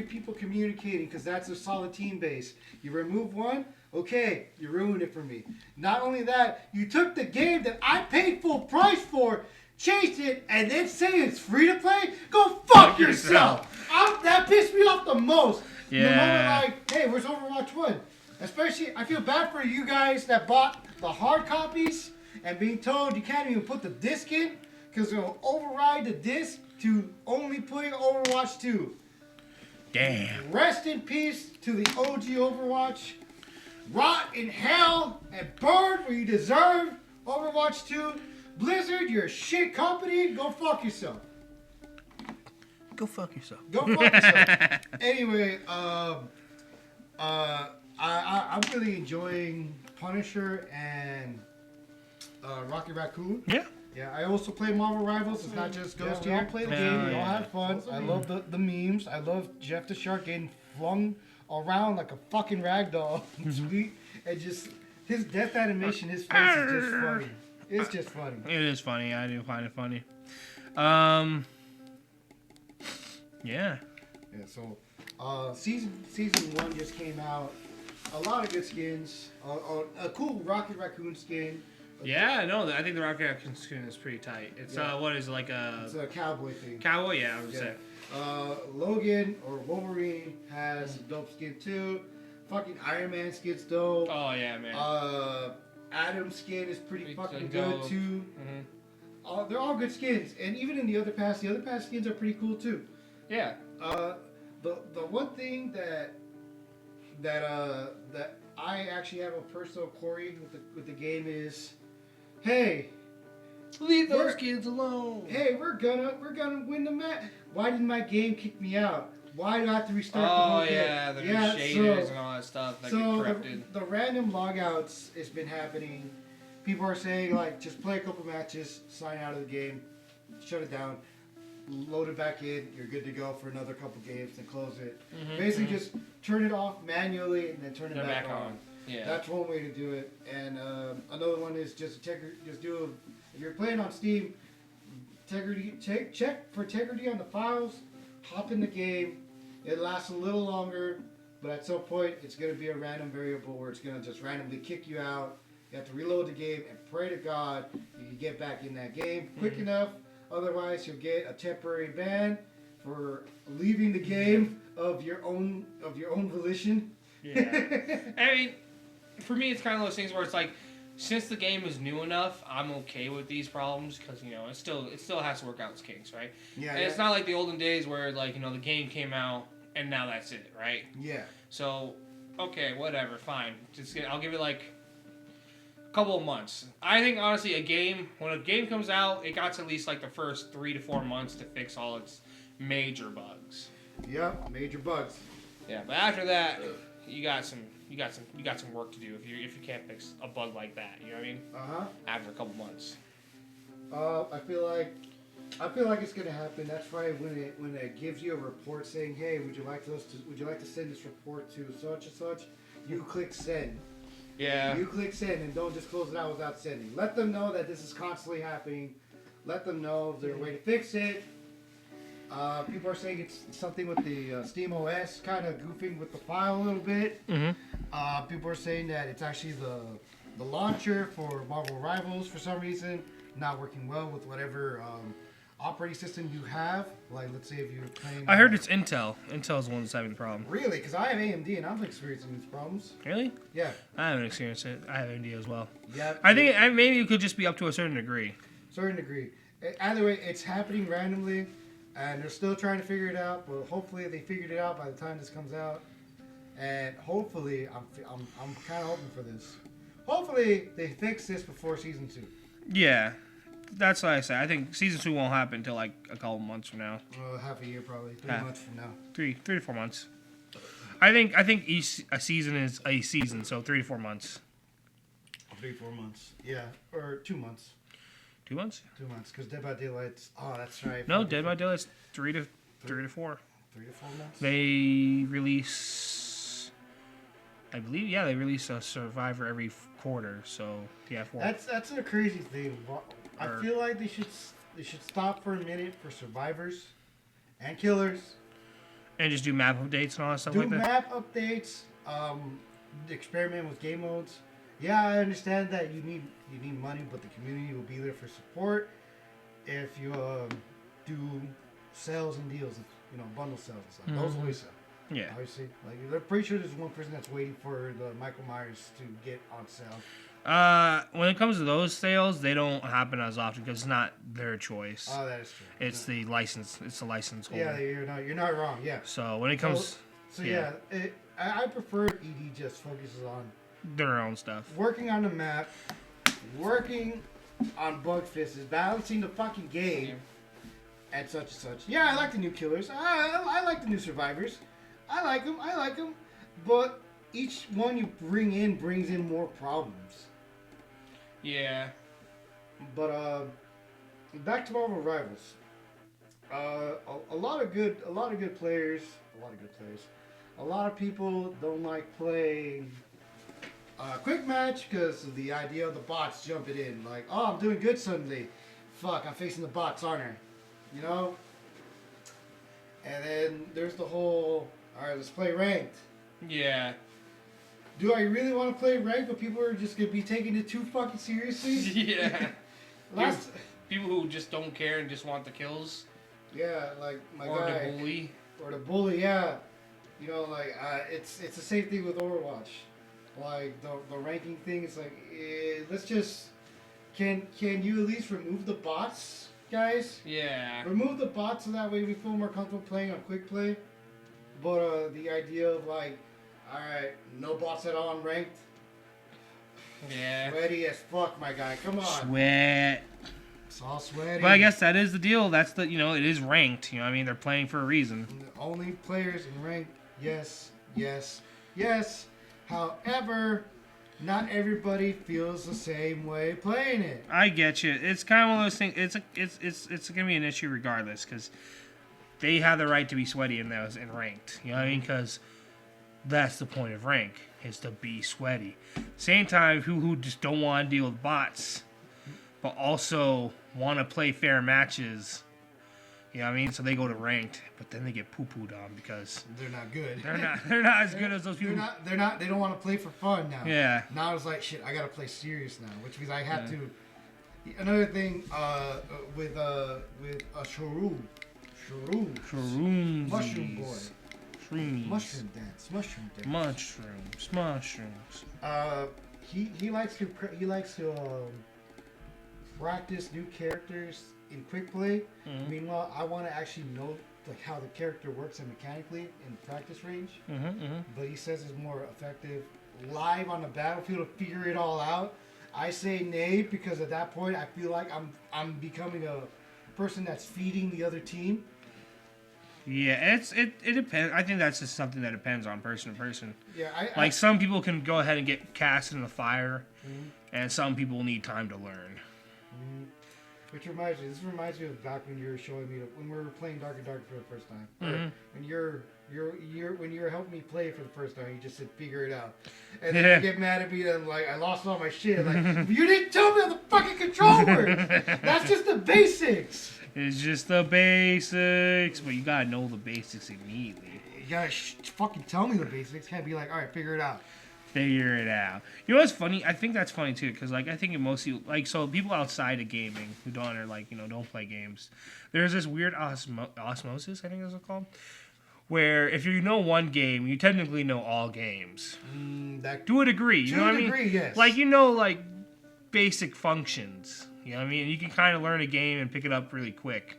people communicating, because that's a solid team base. You remove one, okay, you ruined it for me. Not only that, you took the game that I paid full price for, changed it, and then say it's free to play? Go fuck yourself! That pissed me off the most. Yeah. The moment like, hey, where's Overwatch 1? Especially, I feel bad for you guys that bought the hard copies and being told you can't even put the disc in because it'll override the disc to only play Overwatch 2. Damn. Rest in peace to the OG Overwatch. Rot in hell and burn where you deserve. Overwatch 2. Blizzard, you're a shit company. Go fuck yourself. Go fuck yourself. Go fuck yourself. Anyway, I'm really enjoying Punisher and Rocky Raccoon. Yeah. Yeah, I also play Marvel Rivals. It's not just Ghost here. We all play the game. We all had fun. I love the memes. I love Jeff the Shark getting flung around like a fucking ragdoll. Sweet. And just his death animation, his face is just funny. It's just funny. It is funny. I do find it funny. Yeah. Yeah, so season 1 just came out. A lot of good skins. A cool Rocket Raccoon skin. Yeah, no, I think the Rocket Raccoon skin is pretty tight. It's what is it, like a... It's a cowboy thing. Cowboy? Yeah, I would say. Logan or Wolverine has a dope skin too. Fucking Iron Man skin's dope. Oh, yeah, man. Adam's skin is pretty fucking dope. good too. Mm-hmm. They're all good skins, and even in the other pass skins are pretty cool too. Yeah. The one thing that I actually have a personal quarry with the game is, hey, leave those kids alone. Hey, we're gonna win the match. Why didn't my game kick me out? Why do I have to restart the whole game? Oh yeah, the shaders and all that stuff that get corrupted. The random logouts has been happening. People are saying like, just play a couple matches, sign out of the game, shut it down, load it back in. You're good to go for another couple games, and close it. Basically, just turn it off manually and then turn it back on. Yeah, that's one way to do it. And another one is just if you're playing on Steam, check for integrity on the files. Hop in the game. It lasts a little longer, but at some point it's going to be a random variable where it's going to just randomly kick you out. You have to reload the game and pray to God you can get back in that game quick enough. Otherwise, you'll get a temporary ban for leaving the game of your own volition. Yeah. I mean, for me, it's kind of those things where it's like, since the game is new enough, I'm okay with these problems because it still has to work out its kinks, right? Yeah. And it's not like the olden days where like the game came out and now that's it, right? Yeah. So, okay, whatever, fine. I'll give it like a couple of months. I think honestly, when a game comes out, it got at least like the first 3 to 4 months to fix all its major bugs. Yep, major bugs. Yeah, but after that, you got some work to do if you can't fix a bug like that. You know what I mean? After a couple months. I feel like it's gonna happen. That's why when it gives you a report saying, "Hey, would you like to send this report to such and such?" You click send. Yeah. You click send and don't just close it out without sending. Let them know that this is constantly happening. Let them know if there's a way to fix it. People are saying it's something with the Steam OS kind of goofing with the file a little bit. Mm-hmm. People are saying that it's actually the launcher for Marvel Rivals for some reason not working well with whatever operating system you have. Like, let's say if you're playing... I heard it's Intel. Intel's the one that's having the problem. Really? Because I have AMD and I'm experiencing these problems. Really? Yeah. I haven't experienced it. I have AMD as well. Yeah. I think maybe it could just be up to a certain degree. Certain degree. Either way, it's happening randomly, and they're still trying to figure it out. But hopefully, they figured it out by the time this comes out. And hopefully, I'm kind of hoping for this. Hopefully, they fix this before season 2. Yeah, that's what I say. I think season 2 won't happen until like a couple months from now. Half a year, probably 3 months from now. 3 to 4 months. I think each a season is a season, so 3 to 4 months. 3 4 months. Yeah, or 2 months. 2 months? 2 months, because Dead by Daylight's... Oh, that's right. No, Dead by Daylight's 3 to 4. 3 to 4 months? They release... I believe, yeah, they release a Survivor every quarter, so, yeah, 4. That's a crazy thing. I feel like they should stop for a minute for Survivors and Killers. And just do map updates and all that stuff like that? Do map updates, experiment with game modes. Yeah, I understand that you need money, but the community will be there for support if you do sales and deals, bundle sales and stuff. Those always sell. Yeah. Obviously, like they're pretty sure there's one person that's waiting for the Michael Myers to get on sale. When it comes to those sales, they don't happen as often because it's not their choice. Oh, that is true. It's the license. It's the license holder. Yeah, you're not wrong. Yeah. So when it comes, I prefer ED just focuses on their own stuff. Working on the map, working on bug fixes, balancing the fucking game, and such and such. Yeah, I like the new Killers. I like the new Survivors. I like them. But each one you bring in brings in more problems. Yeah. But back to Marvel Rivals. A lot of good players. A lot of people don't like playing quick match because of the idea of the bots jumping in. Like, oh, I'm doing good suddenly. Fuck, I'm facing the bots, aren't I? And then there's the whole, all right, let's play ranked. Yeah. Do I really want to play ranked, but people are just going to be taking it too fucking seriously? Yeah. People who just don't care and just want the kills. Yeah, like my or guy. Or the bully. Or the bully, yeah. It's the same thing with Overwatch. Like, the ranking thing, it's like, let's just... Can you at least remove the bots, guys? Yeah. Remove the bots so that way we feel more comfortable playing on quick play. But the idea of like, alright, no bots at all on ranked. Yeah. Sweaty as fuck, my guy. Come on. Sweat. It's all sweaty. But I guess that is the deal. That's the, it is ranked. I mean, they're playing for a reason. Only players in ranked. Yes. However, not everybody feels the same way playing it. I get you. It's kind of one of those things. It's gonna be an issue regardless because they have the right to be sweaty in those in ranked. You know what I mean? Because that's the point of rank is to be sweaty. Same time, who just don't want to deal with bots, but also want to play fair matches. You know what I mean? So they go to ranked, but then they get poo-pooed on because they're not good. They're not as good as those people. They don't want to play for fun now. Yeah. Now it's like shit. I gotta play serious now, which means I have to. Another thing with Shroom, Mushroom Boy, Shrooms. Mushroom Dance. Mushrooms. He likes to practice new characters in quick play. Mm-hmm. Meanwhile, I want to actually know like how the character works and mechanically in practice range. But he says it's more effective live on the battlefield to figure it all out. I say nay because at that point I feel like I'm becoming a person that's feeding the other team. Yeah, it depends. I think that's just something that depends on person to person. Yeah, some people can go ahead and get cast in the fire, and some people need time to learn. Which reminds me, this reminds me of back when you were showing me when we were playing Dark and Dark for the first time. When when you're helping me play for the first time, you just said figure it out, and then you get mad at me and like I lost all my shit. Like you didn't tell me how the fucking control works. That's just the basics. It's just the basics, but you gotta know the basics immediately. You gotta fucking tell me the basics. Can't be like, all right, figure it out. Figure it out. You know what's funny? I think that's funny too, because like I think mostly like so people outside of gaming who don't or like don't play games, there's this weird osmosis I think is what it's called, where if you know one game, you technically know all games. To a degree, you know what I mean? Yes. Like like basic functions. You know what I mean? You can kind of learn a game and pick it up really quick.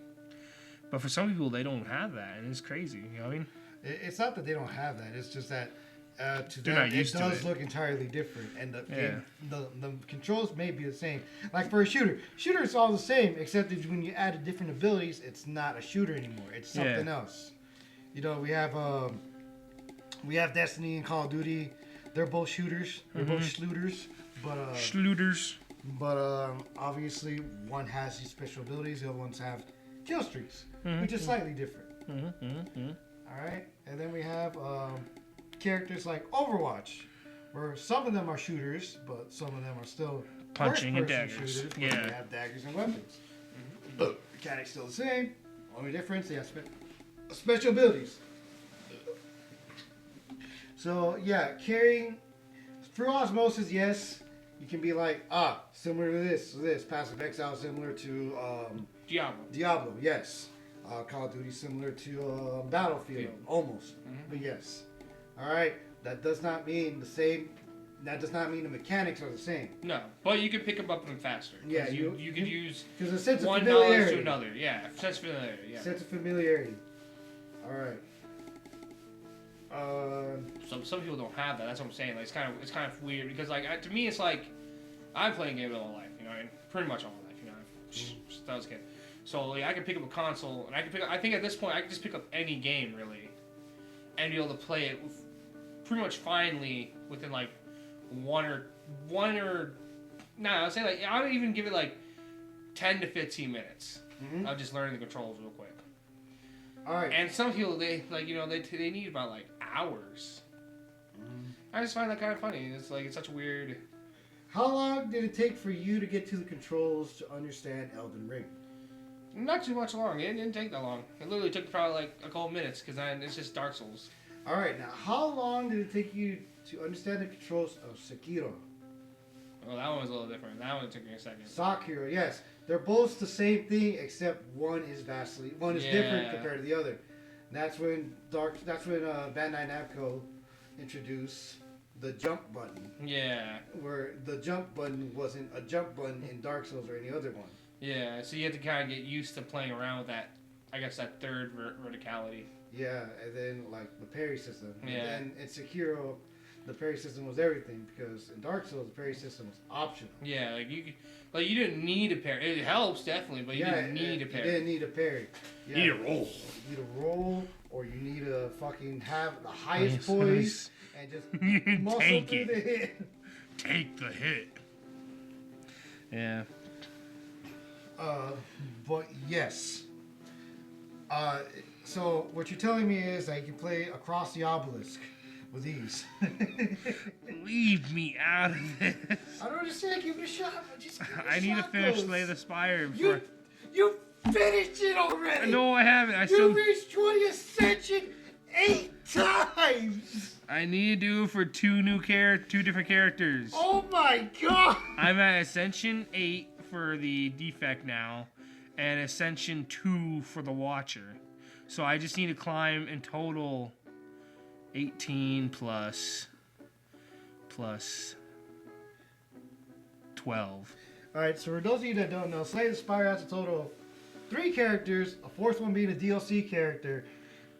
But for some people, they don't have that, and it's crazy. You know what I mean? It's not that they don't have that. It's just that. To They're them, not used it to does it. look entirely different, and the controls may be the same. Like for a shooter, it's all the same, except that when you add different abilities, it's not a shooter anymore. It's something else. You know, we have Destiny and Call of Duty. They're both shooters. They're both shooters, but obviously one has these special abilities. The other ones have kill streaks, which is slightly different. All right, and then we have. Characters like Overwatch, where some of them are shooters, but some of them are still punching and daggers. Shooters, they have daggers and weapons. The mechanic's still the same. Only difference, they have special abilities. So yeah, carrying through osmosis, yes, you can be like similar to this passive exile, similar to Diablo, yes. Call of Duty similar to Battlefield, almost, but yes. All right, that does not mean the same. That does not mean the mechanics are the same. No, but you can pick them up faster. Yeah, you can use a sense of one familiarity knowledge to another. Yeah, sense of familiarity. Yeah. Sense of familiarity. All right. Some people don't have that. That's what I'm saying. Like it's kind of weird because like to me it's like I've played games all my life. You know, and pretty much all my life. You know, since I was a kid. So like I can pick up a console and I can pick up. I think at this point I can just pick up any game really, and be able to play it pretty much finally within like one or I'd say like I would even give it like 10 to 15 minutes of just learning the controls real quick. All right. And some people they like they need about like hours. I just find that kind of funny. It's like it's such a weird. How long did it take for you to get to the controls to understand Elden Ring? Not too much long. It didn't take that long. It literally took probably like a couple minutes because it's just Dark Souls. All right, now how long did it take you to understand the controls of Sekiro? Well, that one was a little different. That one took me a second. Sekiro, yes, they're both the same thing except one is different compared to the other. And that's when Bandai Namco introduced the jump button. Yeah. Where the jump button wasn't a jump button in Dark Souls or any other one. Yeah, so you have to kind of get used to playing around with that. I guess that third verticality. Yeah, and then like the parry system. Yeah. And then in Sekiro, the parry system was everything because in Dark Souls the parry system was optional. Yeah, like you didn't need a parry. It helps definitely, but you didn't need a parry. You didn't need a parry. Yeah. You need a roll. You need a roll, or you need to fucking have the highest poise and just muscle through the hit. Take the hit. Yeah. But yes. So what you're telling me is that you can play across the obelisk with ease. Leave me out of this. I don't understand. Give it a shot. I need to finish Slay the Spire before. You finished it already. No, I haven't. You reached 20 Ascension 8 times. I need to do it for two different characters. Oh my god. I'm at Ascension 8 for the defect now, and Ascension 2 for the Watcher. So I just need to climb in total 18 plus 12. Alright, so for those of you that don't know, Slay the Spire has a total of 3 characters, a fourth one being a DLC character,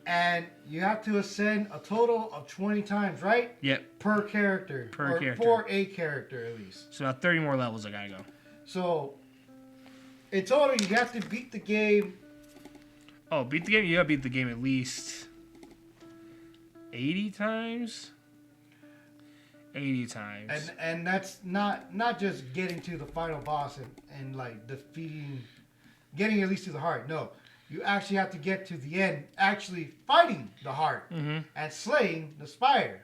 and you have to ascend a total of 20 times, right? Yep. Per character. For a character, at least. So about 30 more levels I gotta go. So, in total, you have to beat the game. Oh, beat the game? You gotta beat the game at least 80 times? 80 times. And that's not just getting to the final boss and like defeating getting at least to the heart. No, you actually have to get to the end, actually fighting the heart and slaying the spider.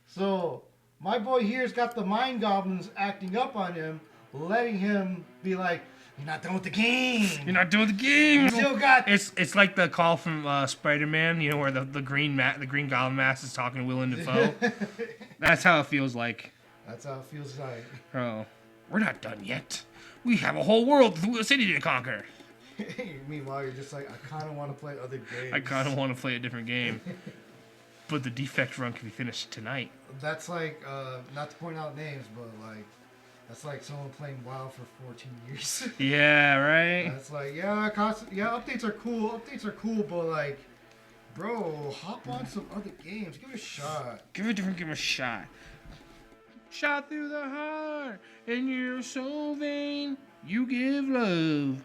So my boy here's got the mind goblins acting up on him, letting him be like, "You're not done with the game. You're not doing the game. You still got." It's like the call from Spider-Man, you know, where the green Goblin mask is talking to Willem Dafoe. That's how it feels like. That's how it feels like. Oh, we're not done yet. We have a whole world, a city to conquer. Meanwhile, you're just like, I kind of want to play other games. I kind of want to play a different game. But the defect run can be finished tonight. That's like, not to point out names, but like, that's like someone playing WoW for 14 years. Yeah, right? That's like, updates are cool, but like, bro, hop on some other games. Give it a shot. Give a different game a shot. Shot through the heart, and you're so vain, you give love.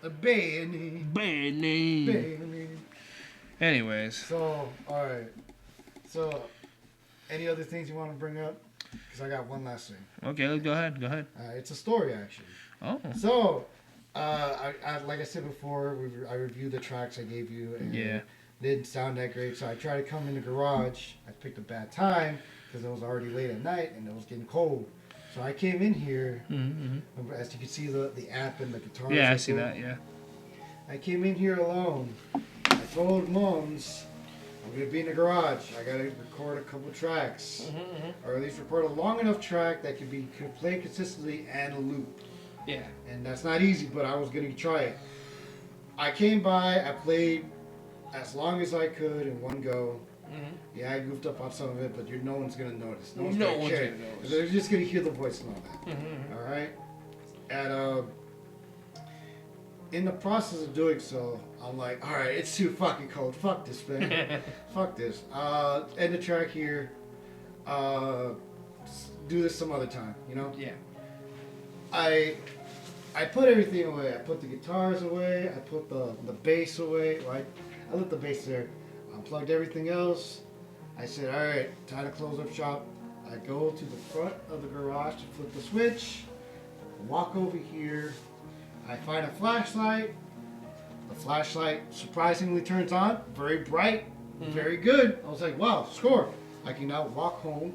A Benny. Benny. Anyways. So, alright. So, any other things you want to bring up? Because I got one last thing. Okay, go ahead. It's a story, actually. Oh. So, I like I said before, I reviewed the tracks I gave you, and it didn't sound that great. So I tried to come in the garage. I picked a bad time because it was already late at night and it was getting cold. So I came in here. As you can see, the amp and the guitar. Yeah, I see that. Yeah. I came in here alone. I told Mums, I'm gonna be in the garage. I gotta record a couple tracks, or at least record a long enough track that could play consistently and a loop. Yeah. And that's not easy, but I was gonna try it. I came by. I played as long as I could in one go. Yeah, I goofed up on some of it, but no one's gonna notice. No one's gonna care. They're just gonna hear the voice and all that. All right. And in the process of doing so, I'm like, all right, it's too fucking cold. Fuck this, man. Fuck this. End the track here. Do this some other time, you know? Yeah. I put everything away. I put the guitars away. I put the bass away. Right? I left the bass there. Unplugged everything else. I said, all right, time to close up shop. I go to the front of the garage to flip the switch. Walk over here. I find a flashlight. The flashlight surprisingly turns on. Very bright. Very good. I was like, wow, score. I can now walk home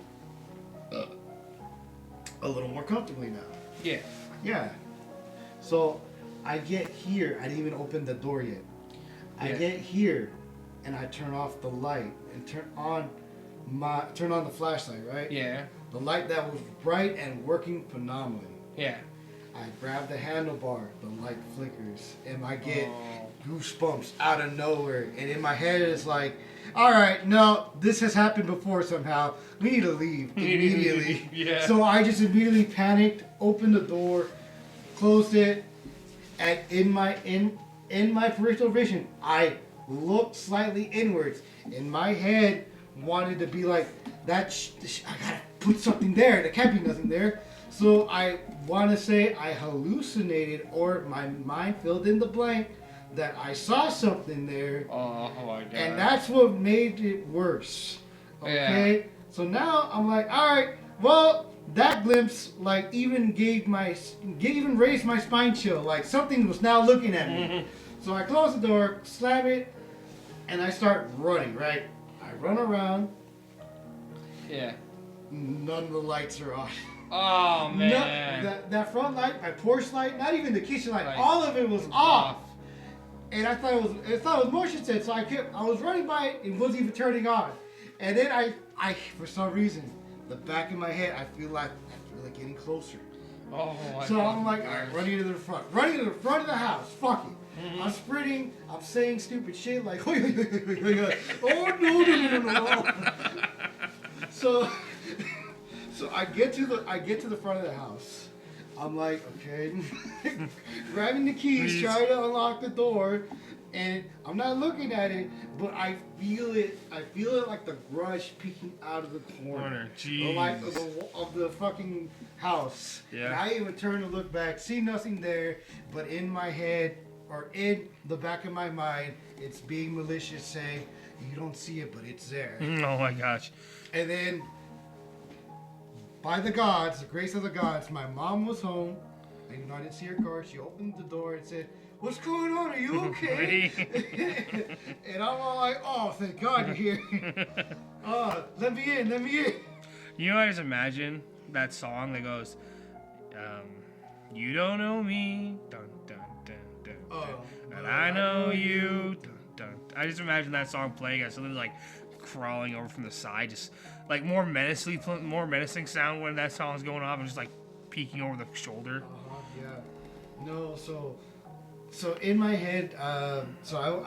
a little more comfortably now. Yeah. Yeah. So I get here. I didn't even open the door yet. I get here and I turn off the light and turn on the flashlight, right? Yeah. The light that was bright and working phenomenally. Yeah. I grab the handlebar, the light flickers, and I get goosebumps out of nowhere. And in my head, it's like, all right, no, this has happened before somehow. We need to leave immediately. Yeah. So I just immediately panicked, opened the door, closed it, and in my peripheral vision, I looked slightly inwards. In my head, wanted to be like, I gotta put something there. There can't be nothing there. So I want to say I hallucinated, or my mind filled in the blank that I saw something there. Oh my god. And that's what made it worse. Okay? Yeah. So now I'm like, all right, well, that glimpse like even raised my spine chill. Like something was now looking at me. So I close the door, slam it, and I start running, right? I run around. Yeah. None of the lights are on. Oh man. That front light, my porch light, not even the kitchen light, Like, all of it was off. And I thought it was motion sensor, so I was running by it, it wasn't even turning on. And then I for some reason, the back of my head, I feel like getting closer. Oh my god. So I'm like, all right, running to the front of the house, fuck it. I'm sprinting, I'm saying stupid shit like, oh no. So I get to the front of the house. I'm like, okay, grabbing the keys, trying to unlock the door, and I'm not looking at it, but I feel it. I feel it like the grudge peeking out of the corner, like of the fucking house. Yeah. And I even turn to look back, see nothing there, but in my head or in the back of my mind, it's being malicious, saying, "You don't see it, but it's there." Oh my gosh. And then, by the gods, the grace of the gods, my mom was home. And I didn't see her car. She opened the door and said, "What's going on? Are you okay?" And I'm all like, "Oh, thank God you're here. Let me in. You know, I just imagine that song that goes, "You don't know me, dun dun dun dun, dun, and I know you, dun dun." I just imagine that song playing as something like crawling over from the side, just like more menacing sound when that song's going off, and just like peeking over the shoulder. Yeah. No, so in my head, I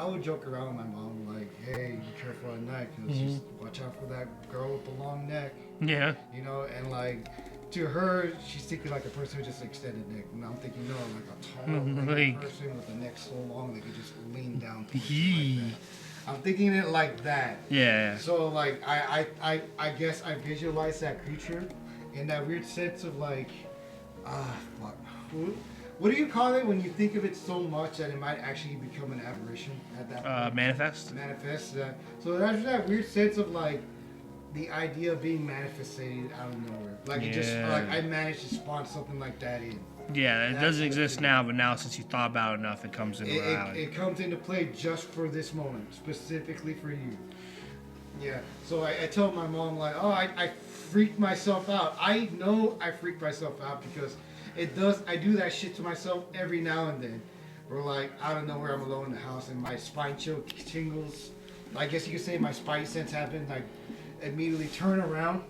would joke around with my mom like, "Hey, be careful at night, cause just watch out for that girl with the long neck." Yeah. You know, and like to her, she's thinking like a person with just an extended neck, and I'm thinking no, like a tall person with a neck so long they could just lean down. Like that. I'm thinking it like that. Yeah. So like I guess I visualize that creature in that weird sense of like, fuck. What do you call it when you think of it so much that it might actually become an apparition at that point? Manifest. Manifest. So there's that weird sense of like the idea of being manifested out of nowhere. Like it just like I managed to spawn something like that in. Yeah, it doesn't exist now, but now since you thought about it enough, it comes into reality. It comes into play just for this moment, specifically for you. Yeah. So I told my mom like, oh, I freaked myself out. I know I freaked myself out because I do that shit to myself every now and then. Where like out of nowhere I'm alone in the house and my spine tingles. I guess you could say my spine sense happened. Like immediately turn around,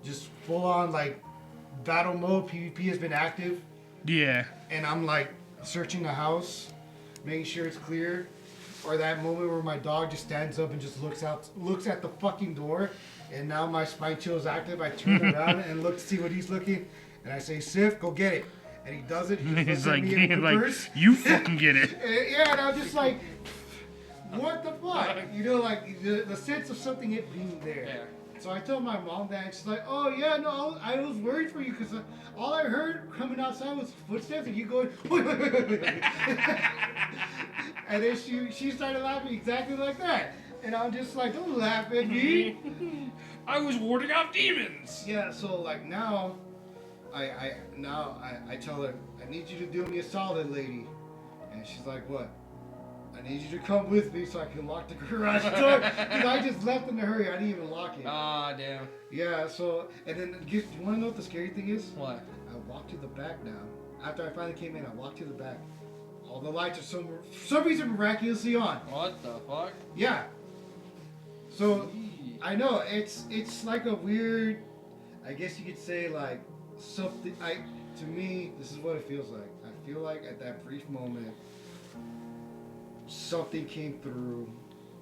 just full on like battle mode. PvP has been active. Yeah. And I'm like searching the house, making sure it's clear. Or that moment where my dog just stands up and just looks at the fucking door, and now my spine chill is active. I turn around and look to see what he's looking, and I say, "Sif, go get it." And he does it. He's like, "You fucking get it." Yeah, and I'm just like, what the fuck? You know, like the sense of something it being there. Yeah. So I told my mom that, and she's like, "Oh yeah, no, I was worried for you because all I heard coming outside was footsteps and you going." And then she started laughing exactly like that, and I'm just like, "Don't laugh at me." I was warding off demons. Yeah. So like now, I tell her, "I need you to do me a solid, lady," and she's like, "What?" "I need you to come with me so I can lock the garage door." Because I just left in a hurry. I didn't even lock it. Ah, damn. Yeah, so, and then, do you want to know what the scary thing is? What? I walked to the back now. After I finally came in, I walked to the back. All the lights are for some reason miraculously on. What the fuck? Yeah. So, I know, it's like a weird, I guess you could say, like, something, to me, this is what it feels like. I feel like at that brief moment, something came through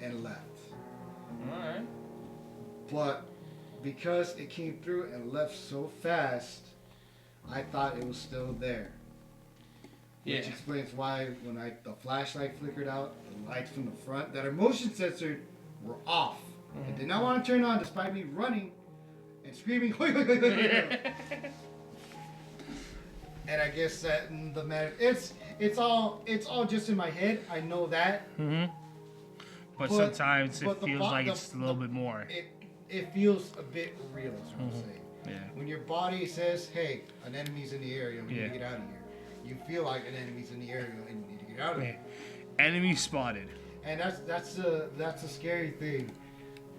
and left. Alright. But because it came through and left so fast, I thought it was still there. Yeah. Which explains why when the flashlight flickered out, the lights from the front that are motion censored were off. I did not want to turn on despite me running and screaming. And I guess that it's all just in my head. I know that. Mm-hmm. But sometimes it feels like it's a little bit more. It feels a bit real, is what I'm saying. Yeah. When your body says, "Hey, an enemy's in the area, we need to get out of here," you feel like an enemy's in the area and you need to get out of here. Enemy spotted. And that's a scary thing.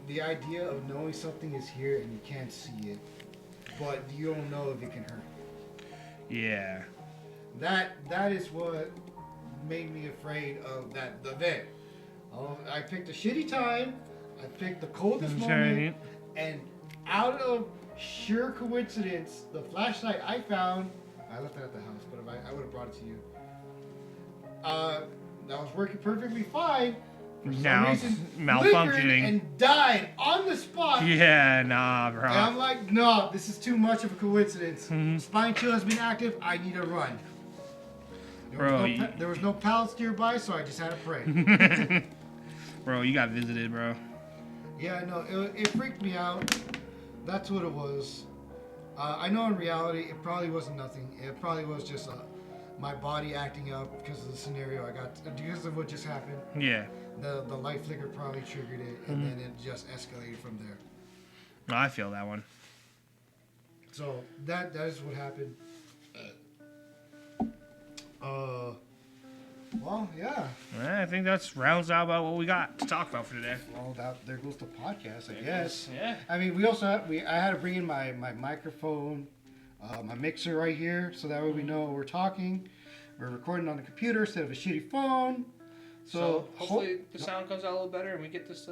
The idea of knowing something is here and you can't see it, but you don't know if it can hurt. Yeah. That is what made me afraid of the event. I picked a shitty time. I picked the coldest moment, and out of sheer coincidence, the flashlight I found, I left it at the house, but if I would have brought it to you. That was working perfectly fine. For some reason, malfunctioning and died on the spot. Yeah, nah, bro. And I'm like, no, this is too much of a coincidence. Spine chill has been active. I need to run. There was no pallets nearby, so I just had to pray. Bro, you got visited, bro. Yeah, no, it freaked me out. That's what it was. I know in reality, it probably wasn't nothing. It probably was just my body acting up because of the scenario I got, because of what just happened. Yeah. The light flicker probably triggered it, and then it just escalated from there. No, I feel that one. So that is what happened. Well, yeah. I think that's rounds out about what we got to talk about for today. Well, there goes the podcast, I guess. Yeah. I mean, we also I had to bring in my microphone, my mixer right here, so that way we know we're talking. We're recording on the computer instead of a shitty phone. So hopefully the sound comes out a little better and we get this.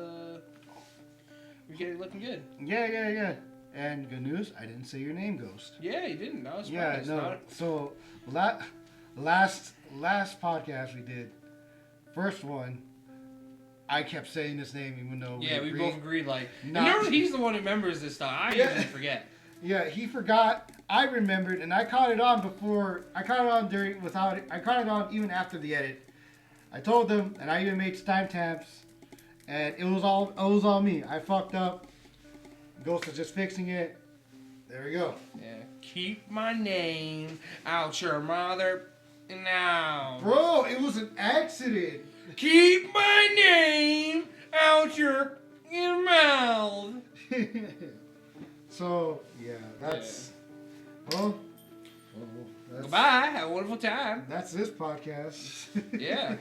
We get it looking good. Yeah. And good news, I didn't say your name, Ghost. Yeah, you didn't. That was Yeah, nice. no. So last podcast we did, first one, I kept saying this name even though we both agreed. Like, Not- remember, he's the one who remembers this stuff. I usually forget. Yeah, he forgot. I remembered, and I caught it on before. I caught it on during without. I caught it on even after the edit. I told them, and I even made timestamps, and it was all me. I fucked up. Ghost is just fixing it. There we go. Yeah. Keep my name out your mother now. Bro, it was an accident. Keep my name out your mouth. So yeah, that's well. That's, Goodbye. Have a wonderful time. That's this podcast. Yeah.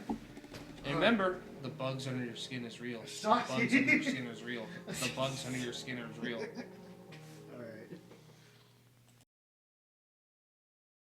And remember, the bugs under your skin is real. The Stop bugs under your skin is real. The bugs under your skin is real.